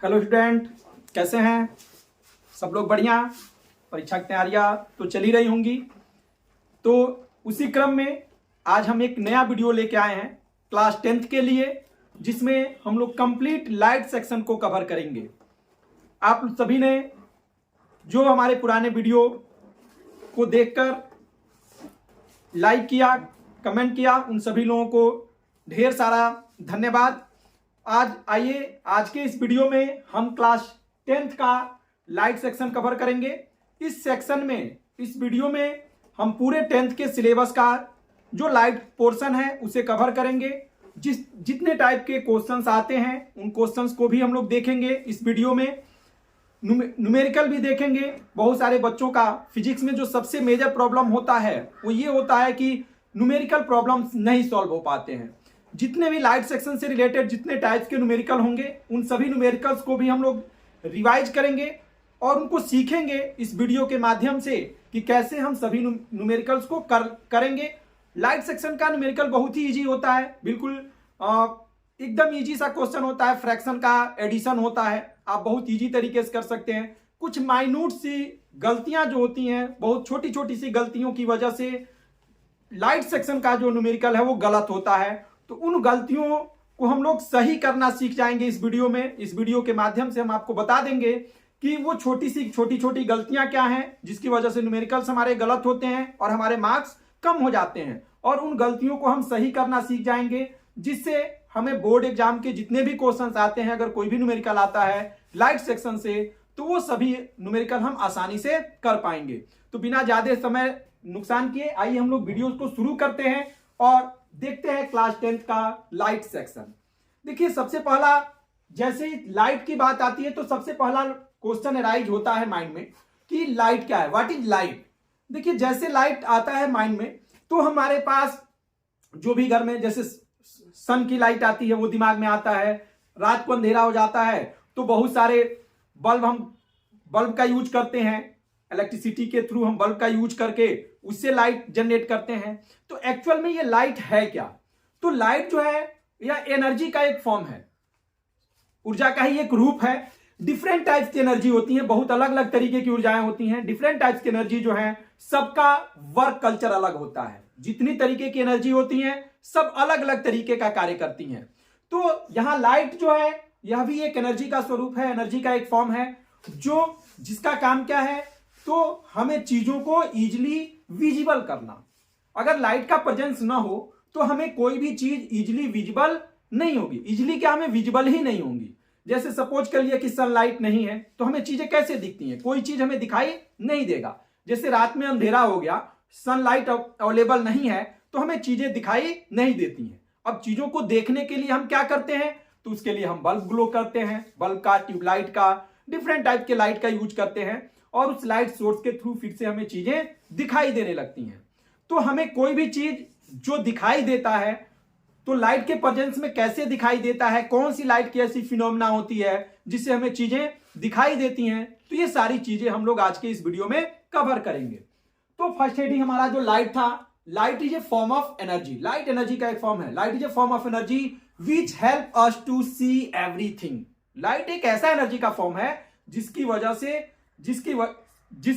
Hello student, कैसे हैं सब लोग? बढ़िया। परीक्षा की तैयारियां तो चल ही रही होंगी। तो उसी क्रम में आज हम एक नया वीडियो लेके आए हैं क्लास 10th के लिए, जिसमें हम लोग कंप्लीट लाइट सेक्शन को कवर करेंगे। आप सभी ने जो हमारे पुराने वीडियो को देखकर लाइक किया, कमेंट किया, उन सभी लोगों को ढेर सारा धन्यवाद। आज आइए, आज के इस वीडियो में हम क्लास 10th का लाइट सेक्शन कवर करेंगे। इस सेक्शन में, इस वीडियो में हम पूरे 10th के सिलेबस का जो लाइट पोर्शन है उसे कवर करेंगे। जितने टाइप के क्वेश्चंस आते हैं उन क्वेश्चंस को भी हम लोग देखेंगे इस वीडियो में। न्यूमेरिकल भी देखेंगे। बहुत सारे बच्चों का फिजिक्स में जो सबसे मेजर प्रॉब्लम होता है वो ये होता है कि न्यूमेरिकल प्रॉब्लम्स नहीं सॉल्व हो पाते हैं। जितने भी लाइट सेक्शन से रिलेटेड जितने टाइप्स के न्यूमेरिकल होंगे उन सभी न्यूमेरिकल्स को भी हम लोग रिवाइज करेंगे और उनको सीखेंगे इस वीडियो के माध्यम से कि कैसे हम सभी न्यूमेरिकल्स को करेंगे। लाइट सेक्शन का न्यूमेरिकल बहुत ही इजी होता है, बिल्कुल एकदम इजी सा क्वेश्चन होता है। फ्रैक्शन का एडिशन होता है, आप बहुत इजी तरीके से कर सकते हैं। कुछ माइन्यूट सी गलतियां जो होती हैं, बहुत छोटी छोटी सी गलतियों की वजह से लाइट सेक्शन का जो न्यूमेरिकल है वो गलत होता है। तो उन गलतियों को हम लोग सही करना सीख जाएंगे इस वीडियो में। इस वीडियो के माध्यम से हम आपको बता देंगे कि वो छोटी छोटी गलतियां क्या हैं जिसकी वजह से न्यूमेरिकल्स हमारे गलत होते हैं और हमारे मार्क्स कम हो जाते हैं। और उन गलतियों को हम सही करना सीख जाएंगे, जिससे हमें बोर्ड एग्जाम के जितने भी क्वेश्चंस आते हैं, अगर कोई भी न्यूमेरिकल आता है लाइट सेक्शन से, तो वो सभी न्यूमेरिकल हम आसानी से कर पाएंगे। तो बिना ज्यादा समय नुकसान किए आइए हम लोग वीडियो को शुरू करते हैं और देखते हैं क्लास 10th का लाइट सेक्शन। देखिए, सबसे पहला जैसे ही लाइट की बात आती है तो सबसे पहला क्वेश्चन अराइज होता है माइंड में कि लाइट क्या है, व्हाट इज लाइट। देखिए, जैसे लाइट आता है माइंड में तो हमारे पास जो भी घर में जैसे सन की लाइट आती है वो दिमाग में आता है। रात को अंधेरा हो जाता है तो बहुत सारे बल्ब का यूज करते हैं, इलेक्ट्रिसिटी के थ्रू हम बल्ब का यूज करके उससे लाइट जनरेट करते हैं। तो एक्चुअल में ये लाइट है क्या? तो लाइट जो है यह एनर्जी का एक फॉर्म है, ऊर्जा का ही एक रूप है। डिफरेंट टाइप्स की एनर्जी होती है, बहुत अलग अलग तरीके की ऊर्जाएं होती हैं। डिफरेंट टाइप्स की एनर्जी जो है सबका वर्क कल्चर अलग होता है। जितनी तरीके की एनर्जी होती है सब अलग अलग तरीके का कार्य करती हैं। तो यहां लाइट जो है यह भी एक एनर्जी का स्वरूप है, एनर्जी का एक फॉर्म है, जो जिसका काम क्या है, तो हमें चीजों को इजिली विजिबल करना। अगर लाइट का प्रेजेंस ना हो तो हमें कोई भी चीज इजिली विजिबल नहीं होगी। इजिली क्या, हमें विजिबल ही नहीं होंगी। जैसे सपोज कर लिया कि सनलाइट नहीं है तो हमें चीजें कैसे दिखती हैं? कोई चीज हमें दिखाई नहीं देगा। जैसे रात में अंधेरा हो गया, सनलाइट अवेलेबल नहीं है तो हमें चीजें दिखाई नहीं देती हैं। अब चीजों को देखने के लिए हम क्या करते हैं? तो उसके लिए हम बल्ब ग्लो करते हैं, बल्ब का, ट्यूबलाइट का, डिफरेंट टाइप के लाइट का यूज करते हैं और उस लाइट सोर्स के थ्रू फिर से हमें चीजें दिखाई देने लगती हैं। तो हमें कोई भी चीज जो दिखाई देता है तो लाइट के प्रेजेंस में कैसे दिखाई देता है, कौन सी लाइट की ऐसी फिनोमेना होती है जिससे हमें चीजें दिखाई देती हैं, तो ये सारी चीजें हम लोग आज के इस वीडियो में कवर करेंगे। तो फर्स्ट हेडिंग हमारा जो लाइट था, light is a form of energy. Light energy का एक फॉर्म है। Light is a form of energy which help us to see everything. Light एक ऐसा एनर्जी का फॉर्म है जिसकी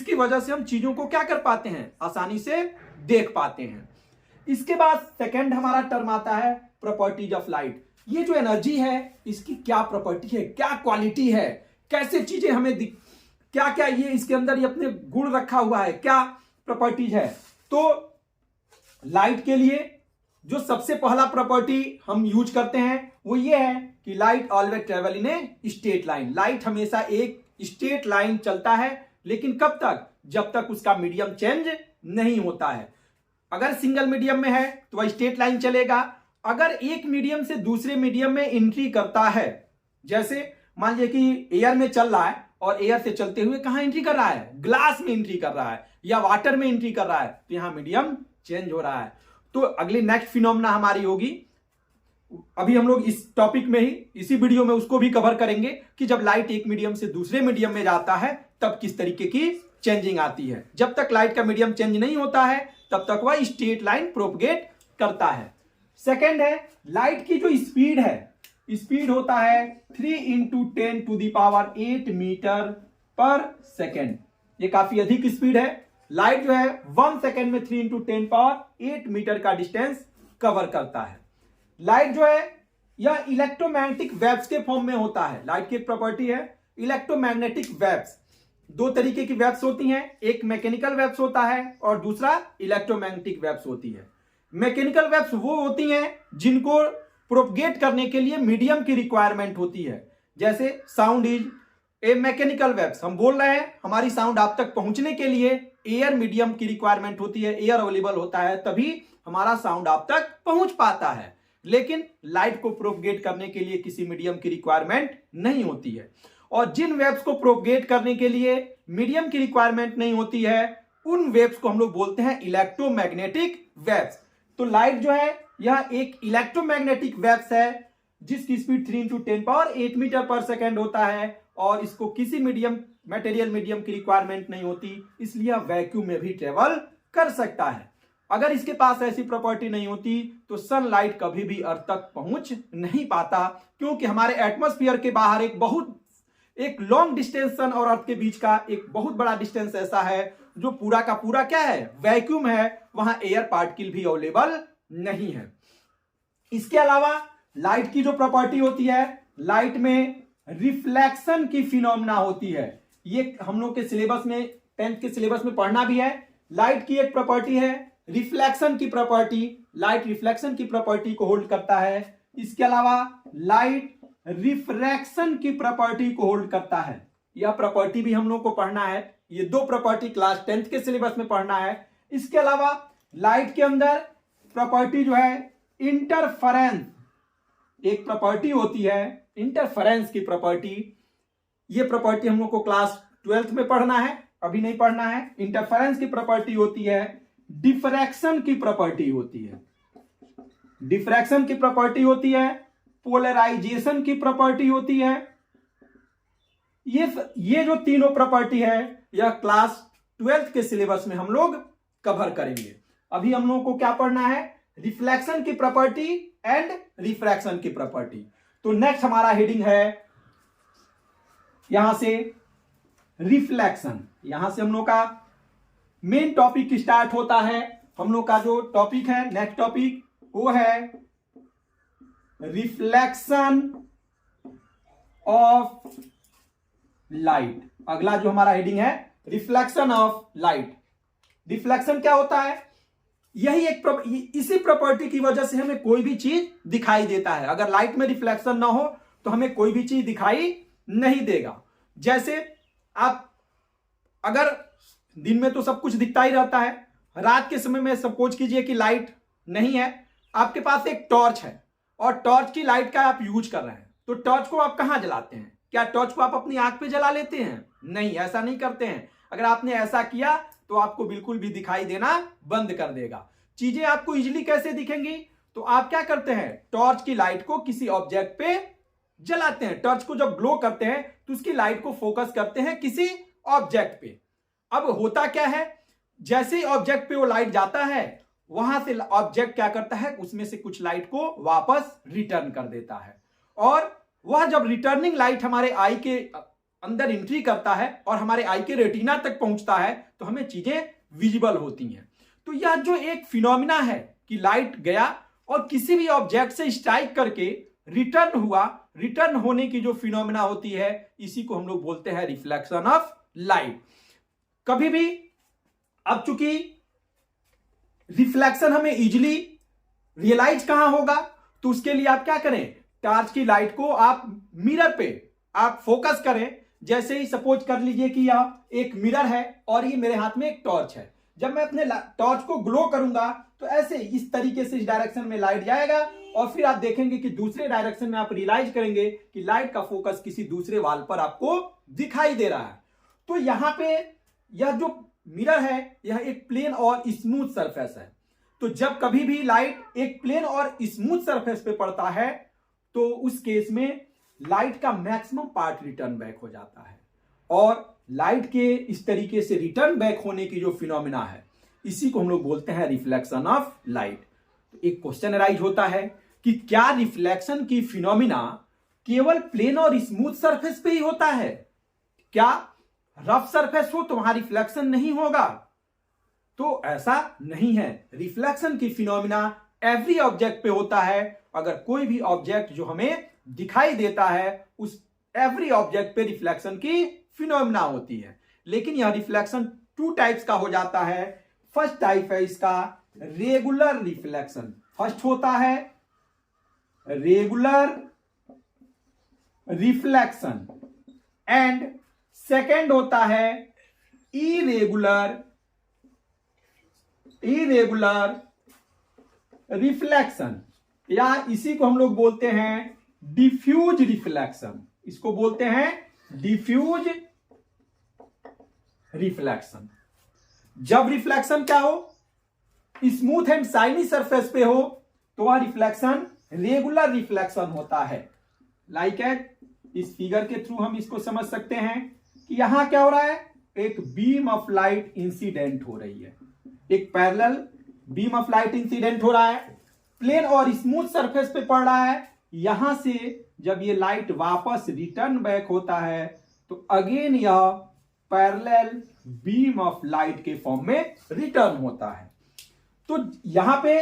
वजह से हम चीजों को क्या कर पाते हैं, आसानी से देख पाते हैं। इसके बाद सेकंड हमारा टर्म आता है प्रॉपर्टीज ऑफ लाइट। ये जो एनर्जी है इसकी क्या प्रॉपर्टी है, क्या क्वालिटी है, कैसे चीजें हमें क्या क्या ये इसके अंदर ये अपने गुण रखा हुआ है, क्या प्रॉपर्टीज है। तो लाइट के लिए जो सबसे पहला प्रॉपर्टी हम यूज करते हैं वो ये है कि light always travel in a straight line. Light हमेशा एक स्ट्रेट लाइन चलता है, लेकिन कब तक? जब तक उसका मीडियम चेंज नहीं होता है। अगर सिंगल मीडियम में है तो वह स्ट्रेट लाइन चलेगा। अगर एक मीडियम से दूसरे मीडियम में एंट्री करता है, जैसे मान लीजिए कि एयर में चल रहा है और एयर से चलते हुए कहां एंट्री कर रहा है, ग्लास में एंट्री कर रहा है या वाटर में एंट्री कर रहा है, तो यहां मीडियम चेंज हो रहा है। तो अगली नेक्स्ट फिनोमेना हमारी होगी, अभी हम लोग इस टॉपिक में ही इसी वीडियो में उसको भी कवर करेंगे कि जब लाइट एक मीडियम से दूसरे मीडियम में जाता है तब किस तरीके की चेंजिंग आती है। जब तक लाइट का मीडियम चेंज नहीं होता है तब तक वह स्ट्रेट लाइन प्रोपगेट करता है। सेकंड है लाइट की जो स्पीड है, स्पीड होता है 3 इंटू 10⁸ मीटर पर सेकेंड। ये काफी अधिक स्पीड है। लाइट जो है 1 सेकेंड में 3 इंटू 10⁸ मीटर का डिस्टेंस कवर करता है। लाइट जो है यह इलेक्ट्रोमैग्नेटिक वेव्स के फॉर्म में होता है। लाइट की एक प्रॉपर्टी है इलेक्ट्रोमैग्नेटिक वेव्स। दो तरीके की वेव्स होती हैं, एक मैकेनिकल वेव्स होता है और दूसरा इलेक्ट्रोमैग्नेटिक वेव्स होती है। मैकेनिकल वेव्स वो होती हैं जिनको प्रोपगेट करने के लिए मीडियम की रिक्वायरमेंट होती है। जैसे sound is a mechanical waves, हम बोल रहे हैं हमारी साउंड आप तक पहुंचने के लिए एयर मीडियम की रिक्वायरमेंट होती है, एयर अवेलेबल होता है तभी हमारा साउंड आप तक पहुंच पाता है। लेकिन लाइट को प्रोपगेट करने के लिए किसी मीडियम की रिक्वायरमेंट नहीं होती है। और जिन वेव्स को प्रोपगेट करने के लिए मीडियम की रिक्वायरमेंट नहीं होती है उन वेव्स को हम लोग बोलते हैं इलेक्ट्रोमैग्नेटिक वेव्स। तो लाइट जो है यह एक इलेक्ट्रोमैग्नेटिक वेव्स है जिसकी स्पीड 3 इंटू 10⁸ मीटर पर सेकेंड होता है और इसको किसी मटेरियल मीडियम की रिक्वायरमेंट नहीं होती, इसलिए वैक्यूम में भी ट्रेवल कर सकता है। अगर इसके पास ऐसी प्रॉपर्टी नहीं होती तो सनलाइट कभी भी अर्थ तक पहुंच नहीं पाता, क्योंकि हमारे एटमॉस्फेयर के बाहर एक लॉन्ग डिस्टेंस सन और अर्थ के बीच का एक बहुत बड़ा डिस्टेंस ऐसा है जो पूरा का पूरा क्या है, वैक्यूम है, वहां एयर पार्टिकल भी अवेलेबल नहीं है। इसके अलावा लाइट की जो प्रॉपर्टी होती है, लाइट में रिफ्लेक्शन की फिनोमेना होती है। ये हम लोग के सिलेबस में 10th के सिलेबस में पढ़ना भी है। लाइट की एक प्रॉपर्टी है रिफ्लेक्शन की प्रॉपर्टी। लाइट रिफ्लेक्शन की प्रॉपर्टी को होल्ड करता है। इसके अलावा लाइट रिफ्रैक्शन की प्रॉपर्टी को होल्ड करता है। यह प्रॉपर्टी भी हम लोग को पढ़ना है। ये दो प्रॉपर्टी क्लास 10th के सिलेबस में पढ़ना है। इसके अलावा लाइट के अंदर प्रॉपर्टी जो है इंटरफेरेंस, एक प्रॉपर्टी होती है इंटरफेरेंस की प्रॉपर्टी। ये प्रॉपर्टी हम लोग को क्लास 12th में पढ़ना है, अभी नहीं पढ़ना है। इंटरफेरेंस की प्रॉपर्टी होती है, डिफ्रैक्शन की प्रॉपर्टी होती है, डिफ्रैक्शन की प्रॉपर्टी होती है, पोलराइजेशन की प्रॉपर्टी होती है। ये जो तीनों प्रॉपर्टी है यह क्लास 12th के सिलेबस में हम लोग कवर करेंगे। अभी हम लोगों को क्या पढ़ना है, रिफ्लेक्शन की प्रॉपर्टी एंड रिफ्रैक्शन की प्रॉपर्टी। तो नेक्स्ट हमारा हेडिंग है यहां से रिफ्लेक्शन। यहां से हम लोग का मेन टॉपिक स्टार्ट होता है। हम लोग का जो टॉपिक है नेक्स्ट टॉपिक वो है रिफ्लेक्शन ऑफ लाइट। अगला जो हमारा हेडिंग है रिफ्लेक्शन ऑफ लाइट। रिफ्लेक्शन क्या होता है, यही इसी प्रॉपर्टी की वजह से हमें कोई भी चीज दिखाई देता है। अगर लाइट में रिफ्लेक्शन ना हो तो हमें कोई भी चीज दिखाई नहीं देगा। जैसे आप अगर दिन में तो सब कुछ दिखता ही रहता है, रात के समय में सपोज कीजिए कि लाइट नहीं है, आपके पास एक टॉर्च है और टॉर्च की लाइट का आप यूज कर रहे हैं, तो टॉर्च को आप कहां जलाते हैं? क्या टॉर्च को आप अपनी आंख पे जला लेते हैं? नहीं, ऐसा नहीं करते हैं। अगर आपने ऐसा किया तो आपको बिल्कुल भी दिखाई देना बंद कर देगा। चीजें आपको इजीली कैसे दिखेंगी? तो आप क्या करते हैं, टॉर्च की लाइट को किसी ऑब्जेक्ट पे जलाते हैं। टॉर्च को जब ग्लो करते हैं तो उसकी लाइट को फोकस करते हैं किसी ऑब्जेक्ट पे। अब होता क्या है, जैसे ही ऑब्जेक्ट पे वो लाइट जाता है वहां से ऑब्जेक्ट क्या करता है, उसमें से कुछ लाइट को वापस रिटर्न कर देता है। और वह जब रिटर्निंग लाइट हमारे आई के अंदर एंट्री करता है और हमारे आई के रेटिना तक पहुंचता है तो हमें चीजें विजिबल होती हैं। तो यह जो एक फिनोमिना है कि लाइट गया और किसी भी ऑब्जेक्ट से स्ट्राइक करके रिटर्न हुआ, रिटर्न होने की जो फिनोमिना होती है इसी को हम लोग बोलते हैं रिफ्लेक्शन ऑफ लाइट। कभी भी अब चूंकि रिफ्लेक्शन हमें इजीली रियलाइज कहां होगा, तो उसके लिए आप क्या करें, टॉर्च की लाइट को आप मिरर पे आप फोकस करें। जैसे ही सपोज कर लीजिए कि यह एक मिरर है और ये मेरे हाथ में एक टॉर्च है। जब मैं अपने टॉर्च को ग्लो करूंगा तो ऐसे इस तरीके से इस डायरेक्शन में लाइट जाएगा और फिर आप देखेंगे कि दूसरे डायरेक्शन में आप रियलाइज करेंगे कि लाइट का फोकस किसी दूसरे वाल पर आपको दिखाई दे रहा है। तो यहां पे यह जो मिरर है यह एक प्लेन और स्मूथ सरफेस है। तो जब कभी भी लाइट एक प्लेन और स्मूथ सरफेस पे पड़ता है तो उस केस में लाइट का मैक्सिमम पार्ट रिटर्न बैक हो जाता है। और लाइट के इस तरीके से रिटर्न बैक होने की जो फिनोमिना है इसी को हम लोग बोलते हैं रिफ्लेक्शन ऑफ लाइट। तो एक क्वेश्चन अराइज होता है कि क्या रिफ्लेक्शन की फिनोमिना केवल प्लेन और स्मूथ सरफेस पे ही होता है? क्या रफ सरफेस हो तो वहां रिफ्लेक्शन नहीं होगा? तो ऐसा नहीं है। रिफ्लेक्शन की फिनोमिना एवरी ऑब्जेक्ट पे होता है। अगर कोई भी ऑब्जेक्ट जो हमें दिखाई देता है उस एवरी ऑब्जेक्ट पे रिफ्लेक्शन की फिनोमिना होती है। लेकिन यह रिफ्लेक्शन टू टाइप्स का हो जाता है। फर्स्ट टाइप है इसका रेगुलर रिफ्लेक्शन। फर्स्ट होता है रेगुलर रिफ्लेक्शन एंड सेकेंड होता है इरेगुलर रिफ्लेक्शन, या इसी को हम लोग बोलते हैं डिफ्यूज रिफ्लेक्शन। इसको बोलते हैं डिफ्यूज रिफ्लेक्शन। जब रिफ्लेक्शन क्या हो, स्मूथ एंड शाइनी सरफेस पे हो तो वह रिफ्लेक्शन रेगुलर रिफ्लेक्शन होता है। लाइक एट इस फिगर के थ्रू हम इसको समझ सकते हैं कि यहां क्या हो रहा है, एक बीम ऑफ लाइट इंसिडेंट हो रही है, एक parallel beam of light incident हो रहा है, प्लेन और स्मूथ सरफेस पे पड़ रहा है। यहां से जब ये लाइट वापस रिटर्न बैक होता है तो अगेन यह पैरेलल बीम ऑफ लाइट के फॉर्म में रिटर्न होता है। तो यहां पे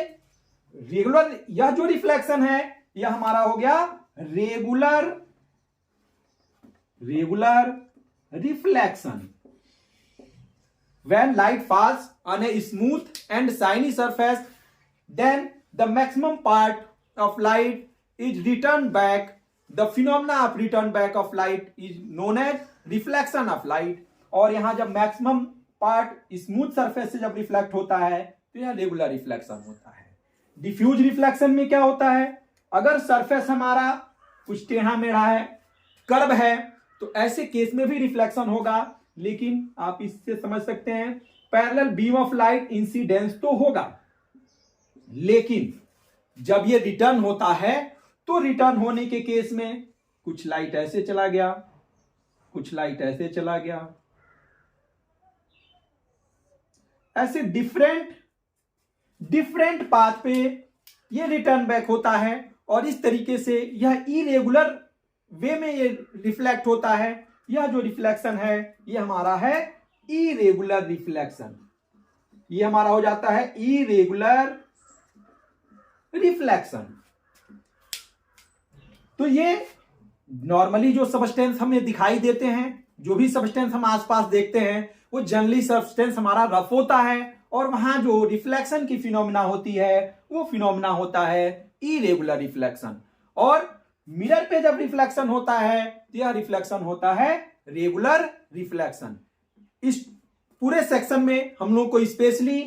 रेगुलर, यह जो रिफ्लेक्शन है यह हमारा हो गया regular reflection. When light falls on a smooth and shiny surface, then the maximum part of light is returned back. The phenomena of return back of light is known as reflection of light. और यहां जब maximum part smooth surface से जब reflect होता है तो यह regular reflection होता है। डिफ्यूज रिफ्लेक्शन में क्या होता है, अगर सरफेस हमारा कुछ टेढ़ा मेढ़ा है, कर्व है, तो ऐसे केस में भी रिफ्लेक्शन होगा। लेकिन आप इससे समझ सकते हैं parallel beam of light incidence तो होगा, लेकिन जब ये रिटर्न होता है तो रिटर्न होने के केस में कुछ लाइट ऐसे चला गया, कुछ लाइट ऐसे चला गया, ऐसे डिफरेंट पाथ पे ये रिटर्न बैक होता है। और इस तरीके से यह इरेगुलर वे में ये रिफ्लेक्ट होता है। यह जो रिफ्लेक्शन है ये हमारा है इरेगुलर रिफ्लेक्शन। ये हमारा हो जाता है इरेगुलर रिफ्लेक्शन। तो ये नॉर्मली जो सबस्टेंस हमें दिखाई देते हैं, जो भी सबस्टेंस हम आसपास देखते हैं, वो जनरली सबस्टेंस हमारा रफ होता है और वहां जो रिफ्लेक्शन की फिनोमिना होती है वो फिनोमिना होता है इरेगुलर रिफ्लेक्शन। और मिरर पे जब रिफ्लेक्शन होता है तो यह रिफ्लेक्शन होता है रेगुलर रिफ्लेक्शन। इस पूरे सेक्शन में हम लोग को स्पेशली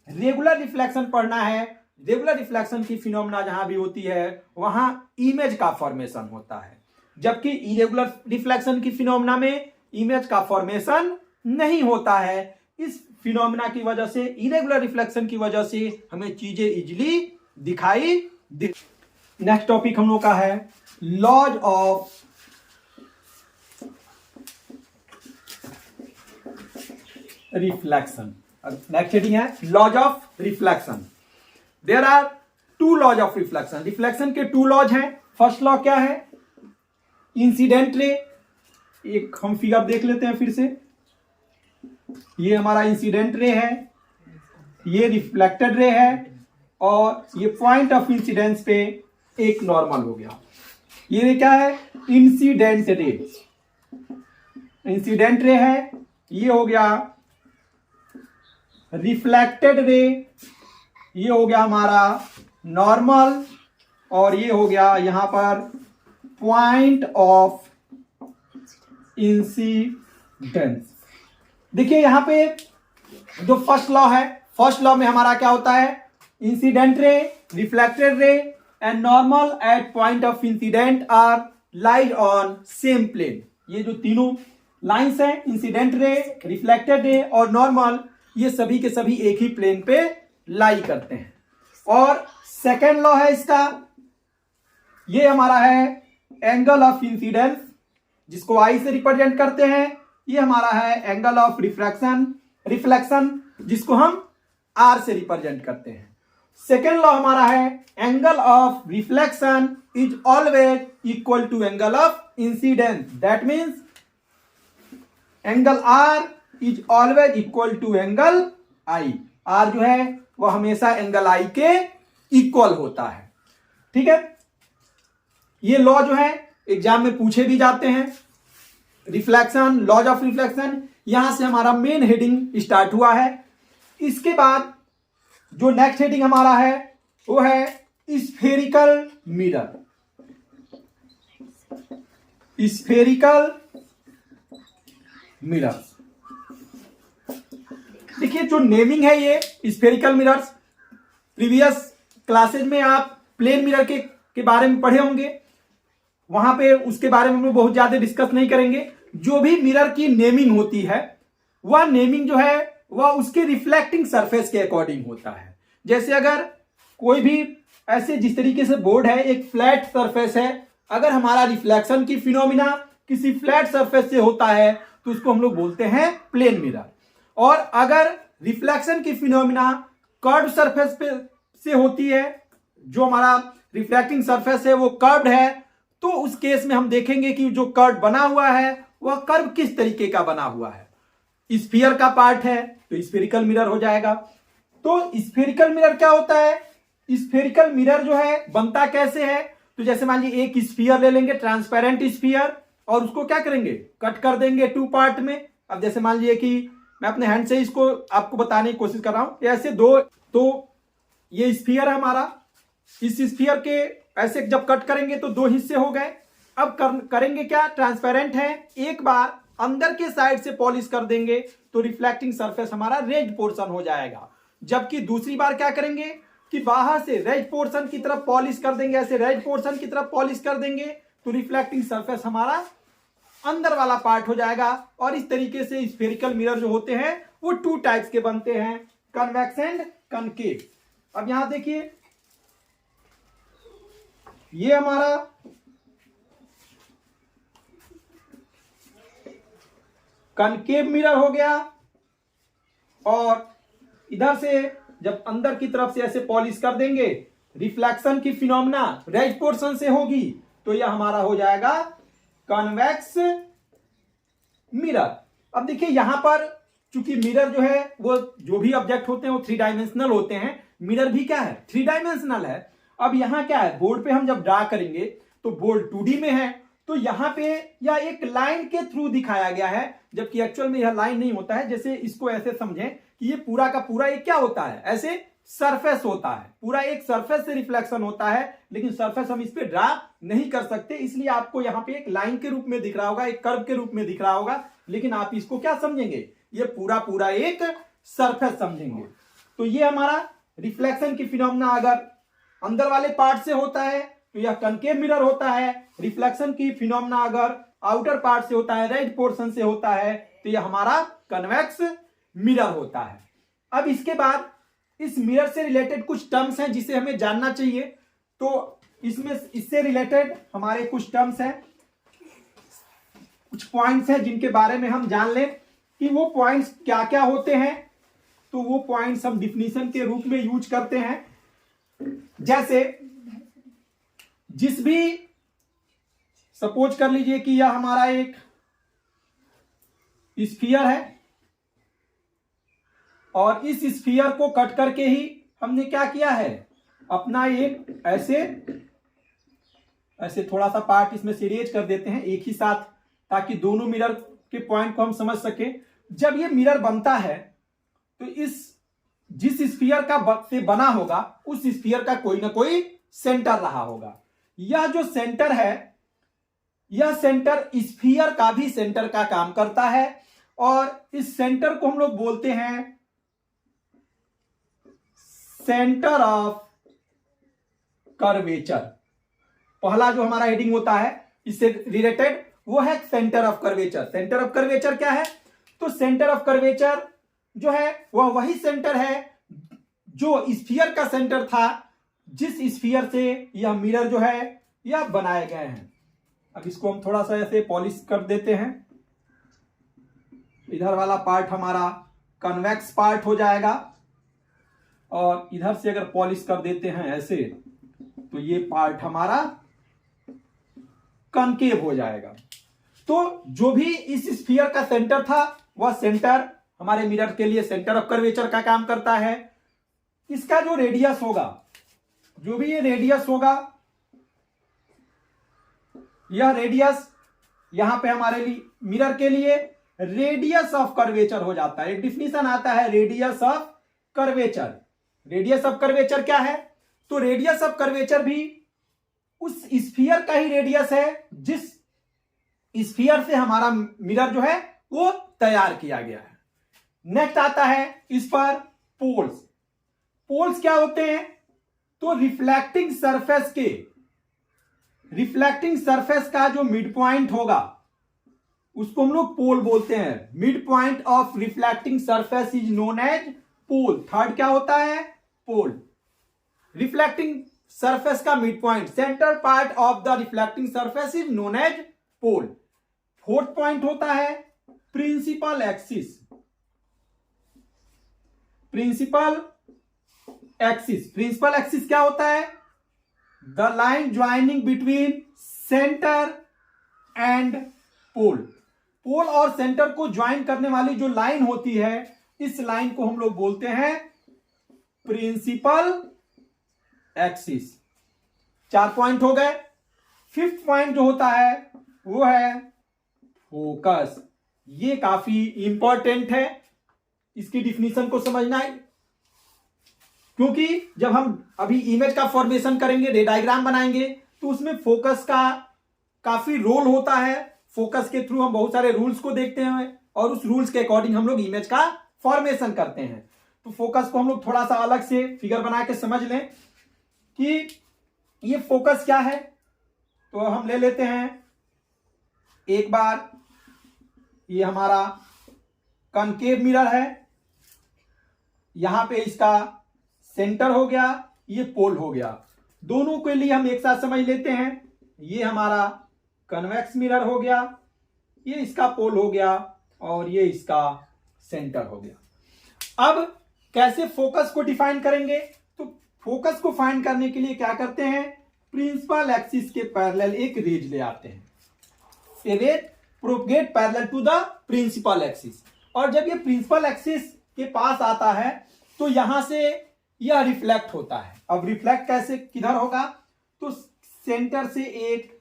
रेगुलर रिफ्लेक्शन पढ़ना है। रेगुलर रिफ्लेक्शन की फिनोमिना जहां भी होती है वहां इमेज का फॉर्मेशन होता है, जबकि इरेगुलर रिफ्लेक्शन की फिनोमिना में इमेज का फॉर्मेशन नहीं होता है। इस फिनोमिना की वजह से, इरेगुलर रिफ्लेक्शन की वजह से हमें चीजें इजीली दिखाई दे। नेक्स्ट टॉपिक हम लोग का है laws of reflection. Next heading है laws of reflection. There are two laws of reflection. Reflection के टू लॉज हैं। फर्स्ट लॉ क्या है, इंसिडेंट रे। एक हम फिगर देख लेते हैं फिर से। ये हमारा इंसिडेंट रे है, ये रिफ्लेक्टेड रे है, और ये पॉइंट ऑफ इंसिडेंस पे एक नॉर्मल हो गया। ये क्या है, इंसिडेंट रे। इंसिडेंट रे है, ये हो गया रिफ्लेक्टेड रे, ये हो गया हमारा नॉर्मल, और ये हो गया यहां पर पॉइंट ऑफ इंसिडेंस। देखिए यहां पे जो फर्स्ट लॉ है, फर्स्ट लॉ में हमारा क्या होता है, incident ray, reflected ray and normal at point of incident are lies on same plane. ये जो तीनों लाइंस हैं, इंसिडेंट रे, रिफ्लेक्टेड रे और नॉर्मल, ये सभी के सभी एक ही प्लेन पे लाई करते हैं। और सेकेंड लॉ है इसका, ये हमारा है एंगल ऑफ इंसिडेंस, जिसको आई से रिप्रेजेंट करते हैं। ये हमारा है एंगल ऑफ रिफ्लेक्शन, जिसको हम आर से रिप्रेजेंट करते हैं। सेकेंड लॉ हमारा है angle of reflection is always equal to angle of incidence. That means angle R is always equal to angle I. R जो है वह हमेशा एंगल आई के इक्वल होता है। ठीक है, ये लॉ जो है एग्जाम में पूछे भी जाते हैं। रिफ्लेक्शन, लॉज ऑफ रिफ्लेक्शन, यहां से हमारा मेन हेडिंग स्टार्ट हुआ है। इसके बाद जो नेक्स्ट हेडिंग हमारा है वो है स्फेरिकल मिरर। स्फेरिकल मिरर, देखिए जो नेमिंग है ये स्फेरिकल मिरर्स, प्रीवियस क्लासेज में आप प्लेन मिरर के बारे में पढ़े होंगे, वहां पे उसके बारे में हम लोग बहुत ज्यादा डिस्कस नहीं करेंगे। जो भी मिरर की नेमिंग होती है वह नेमिंग जो है वह उसके रिफ्लेक्टिंग सरफेस के अकॉर्डिंग होता है। जैसे अगर कोई भी ऐसे जिस तरीके से बोर्ड है, एक फ्लैट सरफेस है, अगर हमारा रिफ्लेक्शन की फिनोमिना किसी फ्लैट सरफेस से होता है तो उसको हम लोग बोलते हैं प्लेन मिरर। और अगर रिफ्लेक्शन की फिनोमिना कर्व सरफेस पे से होती है, जो हमारा रिफ्लेक्टिंग सरफेस है वो कर्व्ड है, तो उस केस में हम देखेंगे कि जो कर्व बना हुआ है वह कर्व किस तरीके का बना हुआ है। स्फीयर का पार्ट है तो स्फेरिकल मिरर हो जाएगा। तो स्फेरिकल मिरर क्या होता है? स्फेरिकल मिरर जो है बनता कैसे है? तो जैसे मान लीजिए एक स्फीयर ले लेंगे, ट्रांसपेरेंट स्फीयर, और उसको क्या करेंगे, कट कर देंगे टू पार्ट में। अब जैसे मान लीजिए कि मैं अपने हैंड से इसको आपको बताने की कोशिश कर रहा हूं, ऐसे दो, तो ये स्फीयर है हमारा, इस स्फीयर के ऐसे जब कट करेंगे तो दो हिस्से हो गए। अब करेंगे क्या, ट्रांसपेरेंट है, एक बार अंदर के साइड से पॉलिश कर देंगे तो रिफ्लेक्टिंग सरफेस हमारा रेड पोर्शन हो जाएगा। जबकि दूसरी बार क्या करेंगे कि बाहर से रेड पोर्शन की तरफ पॉलिश कर देंगे, ऐसे रेड पोर्शन की तरफ पॉलिश कर देंगे तो रिफ्लेक्टिंग सरफेस हमारा अंदर वाला पार्ट हो जाएगा। और इस तरीके से स्फेरिकल मिरर जो होते हैं वो टू टाइप्स के बनते हैं, कन्वेक्स एंड कनकेव। अब यहां देखिए, ये हमारा कनकेव मिरर हो गया, और इधर से जब अंदर की तरफ से ऐसे पॉलिश कर देंगे, रिफ्लेक्शन की फिनोमिना रेड पोर्शन से होगी तो यह हमारा हो जाएगा कन्वेक्स मिरर। अब देखिए यहां पर चूंकि मिरर जो है वो जो भी ऑब्जेक्ट होते हैं वो थ्री डायमेंशनल होते हैं, मिरर भी क्या है, थ्री डायमेंशनल है। अब यहां क्या है, बोर्ड पे हम जब ड्रा करेंगे तो बोर्ड 2D में है, तो यहां पे यह एक लाइन के थ्रू दिखाया गया है, जबकि एक्चुअल में यह लाइन नहीं होता है। जैसे इसको ऐसे समझें कि ये पूरा का पूरा एक क्या होता है, ऐसे सरफेस होता है, पूरा एक सरफेस से रिफ्लेक्शन होता है, लेकिन सरफेस हम इस पे ड्रा नहीं कर सकते, इसलिए आपको यहां पे एक लाइन के रूप में दिख रहा होगा, एक कर्व के रूप में दिख रहा होगा, लेकिन आप इसको क्या समझेंगे, ये पूरा पूरा एक सरफेस समझेंगे। तो ये हमारा रिफ्लेक्शन की फिनोमिना अगर अंदर वाले पार्ट से होता है तो यह कनकेव मिरर होता है, रिफ्लेक्शन की फिनोमिना अगर आउटर पार्ट से होता है, रेड पोर्शन से होता है, तो यह हमारा कन्वेक्स मिरर होता है। अब इसके बाद इस मिरर से रिलेटेड कुछ टर्म्स हैं जिसे हमें जानना चाहिए, तो इसमें इससे रिलेटेड हमारे कुछ टर्म्स हैं, कुछ पॉइंट्स हैं जिनके बारे में हम जान लें कि वो पॉइंट्स क्या क्या होते हैं। तो वो पॉइंट्स हम डिफिनीशन के रूप में यूज करते हैं। जैसे जिस भी, सपोज कर लीजिए कि यह हमारा एक स्फीयर है, और इस स्फीयर को कट करके ही हमने क्या किया है, अपना एक ऐसे थोड़ा सा पार्ट इसमें से इरेज कर देते हैं एक ही साथ, ताकि दोनों मिरर के पॉइंट को हम समझ सके। जब ये मिरर बनता है तो इस जिस स्फीयर का से बना होगा उस स्फीयर का कोई ना कोई सेंटर रहा होगा। यह जो सेंटर है, यह सेंटर स्फीयर का भी सेंटर का काम करता है, और इस सेंटर को हम लोग बोलते हैं सेंटर ऑफ कर्वेचर। पहला जो हमारा हेडिंग होता है इससे रिलेटेड वो है centre of curvature. Centre of curvature क्या है, तो सेंटर ऑफ कर्वेचर जो है वह वही सेंटर है जो स्फीयर का सेंटर था, जिस स्फीयर से यह मिरर जो है यह बनाए गए हैं। अब इसको हम थोड़ा सा ऐसे पॉलिश कर देते हैं, इधर वाला पार्ट हमारा कन्वेक्स पार्ट हो जाएगा, और इधर से अगर पॉलिश कर देते हैं ऐसे, तो ये पार्ट हमारा कॉनकेव हो जाएगा। तो जो भी इस स्फीयर का सेंटर था, वह सेंटर हमारे मिरर के लिए सेंटर ऑफ कर्वेचर का काम करता है। इसका जो रेडियस होगा, जो भी ये रेडियस होगा, यह रेडियस यहां पे हमारे लिए मिरर के लिए रेडियस ऑफ कर्वेचर हो जाता है। एक डिफिनीशन आता है radius of curvature. Radius of curvature क्या है? तो रेडियस ऑफ कर्वेचर भी उस स्फीयर का ही रेडियस है जिस स्फीयर से हमारा मिरर जो है वो तैयार किया गया है। नेक्स्ट आता है इस पर पोल्स। पोल्स क्या होते हैं? तो रिफ्लेक्टिंग सरफेस का जो मिड पॉइंट होगा उसको हम लोग पोल बोलते हैं। Mid point of reflecting surface is known as pole. Third क्या होता है? पोल। रिफ्लेक्टिंग सरफेस का mid point, center part of the reflecting surface is known as pole. Fourth point होता है प्रिंसिपल एक्सिस। प्रिंसिपल एक्सिस क्या होता है? The line joining between center and pole. Pole और सेंटर को ज्वाइन करने वाली जो लाइन होती है, इस लाइन को हम लोग बोलते हैं प्रिंसिपल एक्सिस। 4 पॉइंट हो गए। फिफ्थ पॉइंट जो होता है वो है फोकस। ये काफी इंपॉर्टेंट है, इसकी डिफिनीशन को समझना है, क्योंकि जब हम अभी इमेज का फॉर्मेशन करेंगे, रे डायग्राम बनाएंगे, तो उसमें फोकस का काफी रोल होता है। फोकस के थ्रू हम बहुत सारे रूल्स को देखते हैं और उस रूल्स के अकॉर्डिंग हम लोग इमेज का फॉर्मेशन करते हैं। तो फोकस को हम लोग थोड़ा सा अलग से फिगर बना के समझ लें कि ये फोकस क्या है। तो हम ले लेते हैं एक बार, ये हमारा कॉनकेव मिरर है, यहां पे इसका सेंटर हो गया, ये पोल हो गया। दोनों के लिए हम एक साथ समझ लेते हैं। ये हमारा कन्वेक्स मिरर हो गया, ये इसका पोल हो गया और ये इसका सेंटर हो गया। अब कैसे फोकस को डिफाइन करेंगे? तो फोकस को फाइंड करने के लिए क्या करते हैं? प्रिंसिपल एक्सिस के पैरेलल एक रेज ले आते हैं। A rays propagate parallel to the principal axis, और जब ये प्रिंसिपल एक्सिस के पास आता है तो यहां से यह रिफ्लेक्ट होता है। अब रिफ्लेक्ट कैसे, किधर होगा? तो सेंटर से एक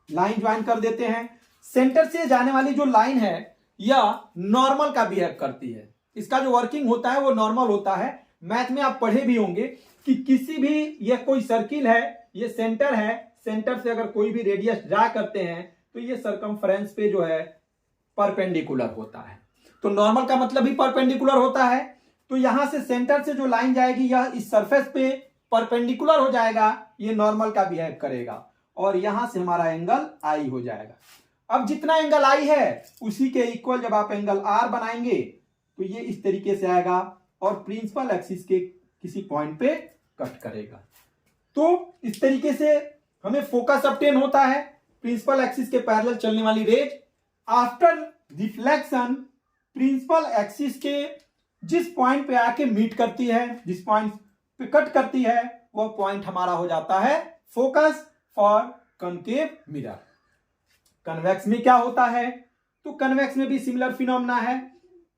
लाइन ज्वाइन कर देते हैं। सेंटर से जाने वाली जो लाइन है यह नॉर्मल का बिहेव करती है। इसका जो वर्किंग होता है वो नॉर्मल होता है। मैथ में आप पढ़े भी होंगे कि किसी भी, यह कोई सर्किल है, ये सेंटर है, सेंटर से अगर कोई भी रेडियस ड्रा करते हैं तो ये सरकमफ्रेंस पे जो है परपेंडिकुलर होता है। तो नॉर्मल का मतलब ही परपेंडिकुलर होता है। तो यहां से सेंटर से जो लाइन जाएगी यह इस सरफेस पे परपेंडिकुलर हो जाएगा, ये नॉर्मल का बिहेव करेगा और यहां से हमारा एंगल आई हो जाएगा। अब जितना एंगल आई है उसी के इक्वल जब आप एंगल आर बनाएंगे तो ये इस तरीके से आएगा और प्रिंसिपल एक्सिस के किसी पॉइंट पे कट करेगा। तो इस तरीके से हमें फोकस ऑब्टेन होता है। प्रिंसिपल एक्सिस के पैरेलल चलने वाली rays after reflection principal axis के जिस पॉइंट पे आके मीट करती है, जिस पॉइंट पे कट करती है, वह पॉइंट हमारा हो जाता है focus for concave mirror. Convex में क्या होता है? तो कन्वेक्स में भी सिमिलर फिनोमेना है।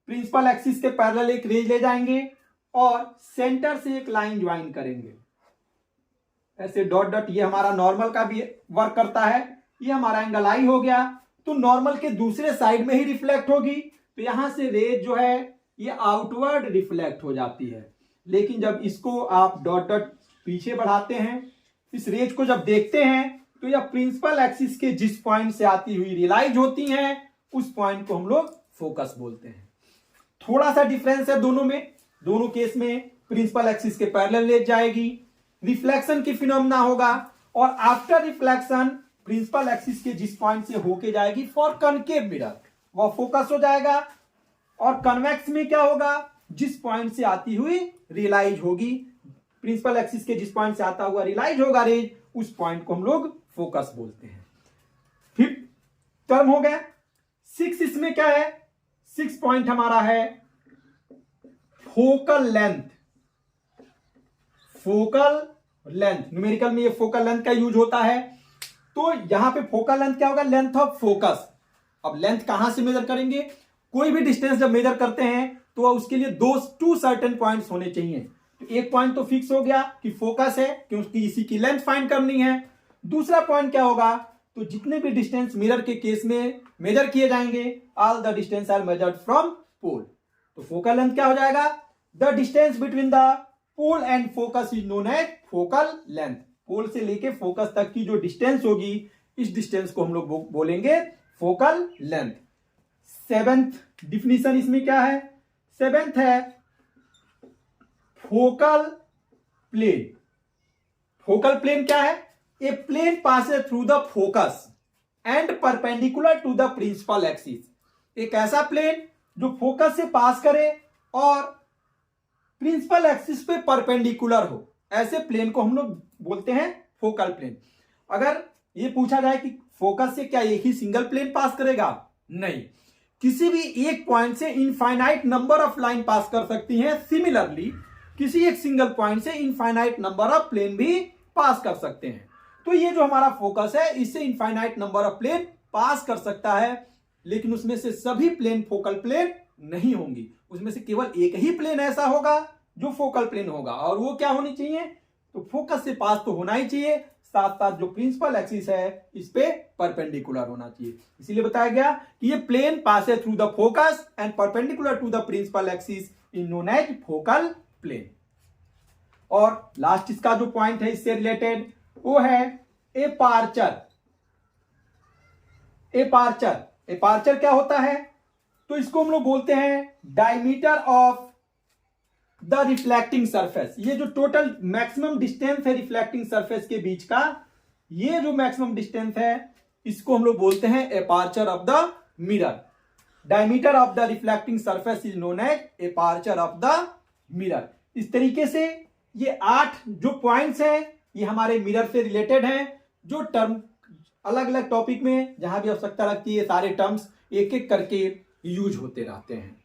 प्रिंसिपल एक्सिस के पैरेलल एक रेज ले जाएंगे और सेंटर से एक लाइन ज्वाइन करेंगे, ऐसे डॉट डॉट। ये हमारा नॉर्मल का भी वर्क करता है। ये हमारा एंगल आई हो गया, तो नॉर्मल के दूसरे साइड में ही रिफ्लेक्ट होगी, तो यहां से रेज जो है ये आउटवर्ड रिफ्लेक्ट हो जाती है। लेकिन जब इसको आप डॉट डॉट पीछे बढ़ाते हैं, इस रेज को जब देखते हैं, तो यह प्रिंसिपल एक्सिस के जिस पॉइंट से आती हुई रियलाइज होती हैं, उस पॉइंट को हम लोग फोकस बोलते हैं। थोड़ा सा डिफरेंस है दोनों में। दोनों केस में प्रिंसिपल एक्सिस के पैरेलल ले जाएगी, रिफ्लेक्शन की फिनोमेना होगा, और आफ्टर रिफ्लेक्शन प्रिंसिपल एक्सिस के जिस पॉइंट से होके जाएगी फॉर कॉनकेव मिरर, वह फोकस हो जाएगा। और कन्वेक्स में क्या होगा? जिस पॉइंट से आती हुई रियलाइज होगी, प्रिंसिपल एक्सिस के जिस पॉइंट से आता हुआ रियलाइज होगा रेज, उस पॉइंट को हम लोग फोकस बोलते हैं। फिफ्थ टर्म हो गया। 6 इसमें क्या है? 6 पॉइंट हमारा है focal length. Focal length, numerical में ये फोकल लेंथ का यूज होता है। तो यहां पे फोकल लेंथ क्या होगा, लेंथ ऑफ फोकस। अब लेंथ कहां से मेजर करेंगे, कोई भी डिस्टेंस जब मेजर करते हैं तो उसके लिए टू सर्टेन पॉइंट्स होने चाहिए। तो एक पॉइंट तो फिक्स हो गया कि फोकस है, क्योंकि इसी की लेंथ फाइंड करनी है। दूसरा पॉइंट क्या होगा, तो जितने भी डिस्टेंस मिरर के केस में मेजर किए जाएंगे, all the distance are measured from pole. तो फोकल लेंथ क्या हो जाएगा, the distance between the pole and focus is known as focal length. Pole से लेके फोकस तक की जो डिस्टेंस होगी, इस डिस्टेंस को हम लोग बोलेंगे फोकल लेंथ। सेवेंथ डिफिनीशन इसमें क्या है, सेवेंथ है फोकल प्लेन। फोकल प्लेन क्या है, a plane passes through the focus and perpendicular to the principal axis. एक ऐसा प्लेन जो फोकस से पास करे और प्रिंसिपल एक्सिस पे परपेंडिकुलर हो, ऐसे प्लेन को हम लोग बोलते हैं फोकल प्लेन। अगर ये पूछा जाए कि फोकस से क्या एक ही सिंगल प्लेन पास करेगा, नहीं, किसी भी एक पॉइंट से इनफाइनाइट नंबर ऑफ लाइन पास कर सकती हैं। सिमिलरली किसी एक सिंगल पॉइंट से इनफाइनाइट नंबर ऑफ प्लेन भी पास कर सकते हैं। तो ये जो हमारा फोकस है, इससे इनफाइनाइट नंबर ऑफ प्लेन पास कर सकता है, लेकिन उसमें से सभी प्लेन फोकल प्लेन नहीं होंगी। उसमें से केवल एक ही प्लेन ऐसा होगा जो फोकल प्लेन होगा, और वो क्या होनी चाहिए, तो फोकस से पास तो होना ही चाहिए, साथ साथ जो प्रिंसिपल एक्सिस है इस पे परपेंडिकुलर होना चाहिए। इसीलिए बताया गया कि ये plane passes through the focus and perpendicular to the principal axis is known as focal plane. और लास्ट इसका जो पॉइंट है इससे रिलेटेड, वो है एपार्चर। एपार्चर, एपार्चर क्या होता है, तो इसको हम लोग बोलते हैं diameter of the reflecting surface. ये जो टोटल मैक्सिमम डिस्टेंस है रिफ्लेक्टिंग सरफेस के बीच का, ये जो मैक्सिमम डिस्टेंस है, इसको हम लोग बोलते हैं aperture of the mirror. Diameter of the reflecting surface is known as aperture of the mirror. इस तरीके से ये 8 जो पॉइंट्स हैं, ये हमारे मिरर से रिलेटेड हैं। जो टर्म अलग अलग टॉपिक में जहां भी आवश्यकता लगती है, सारे टर्म्स एक एक करके यूज होते रहते हैं।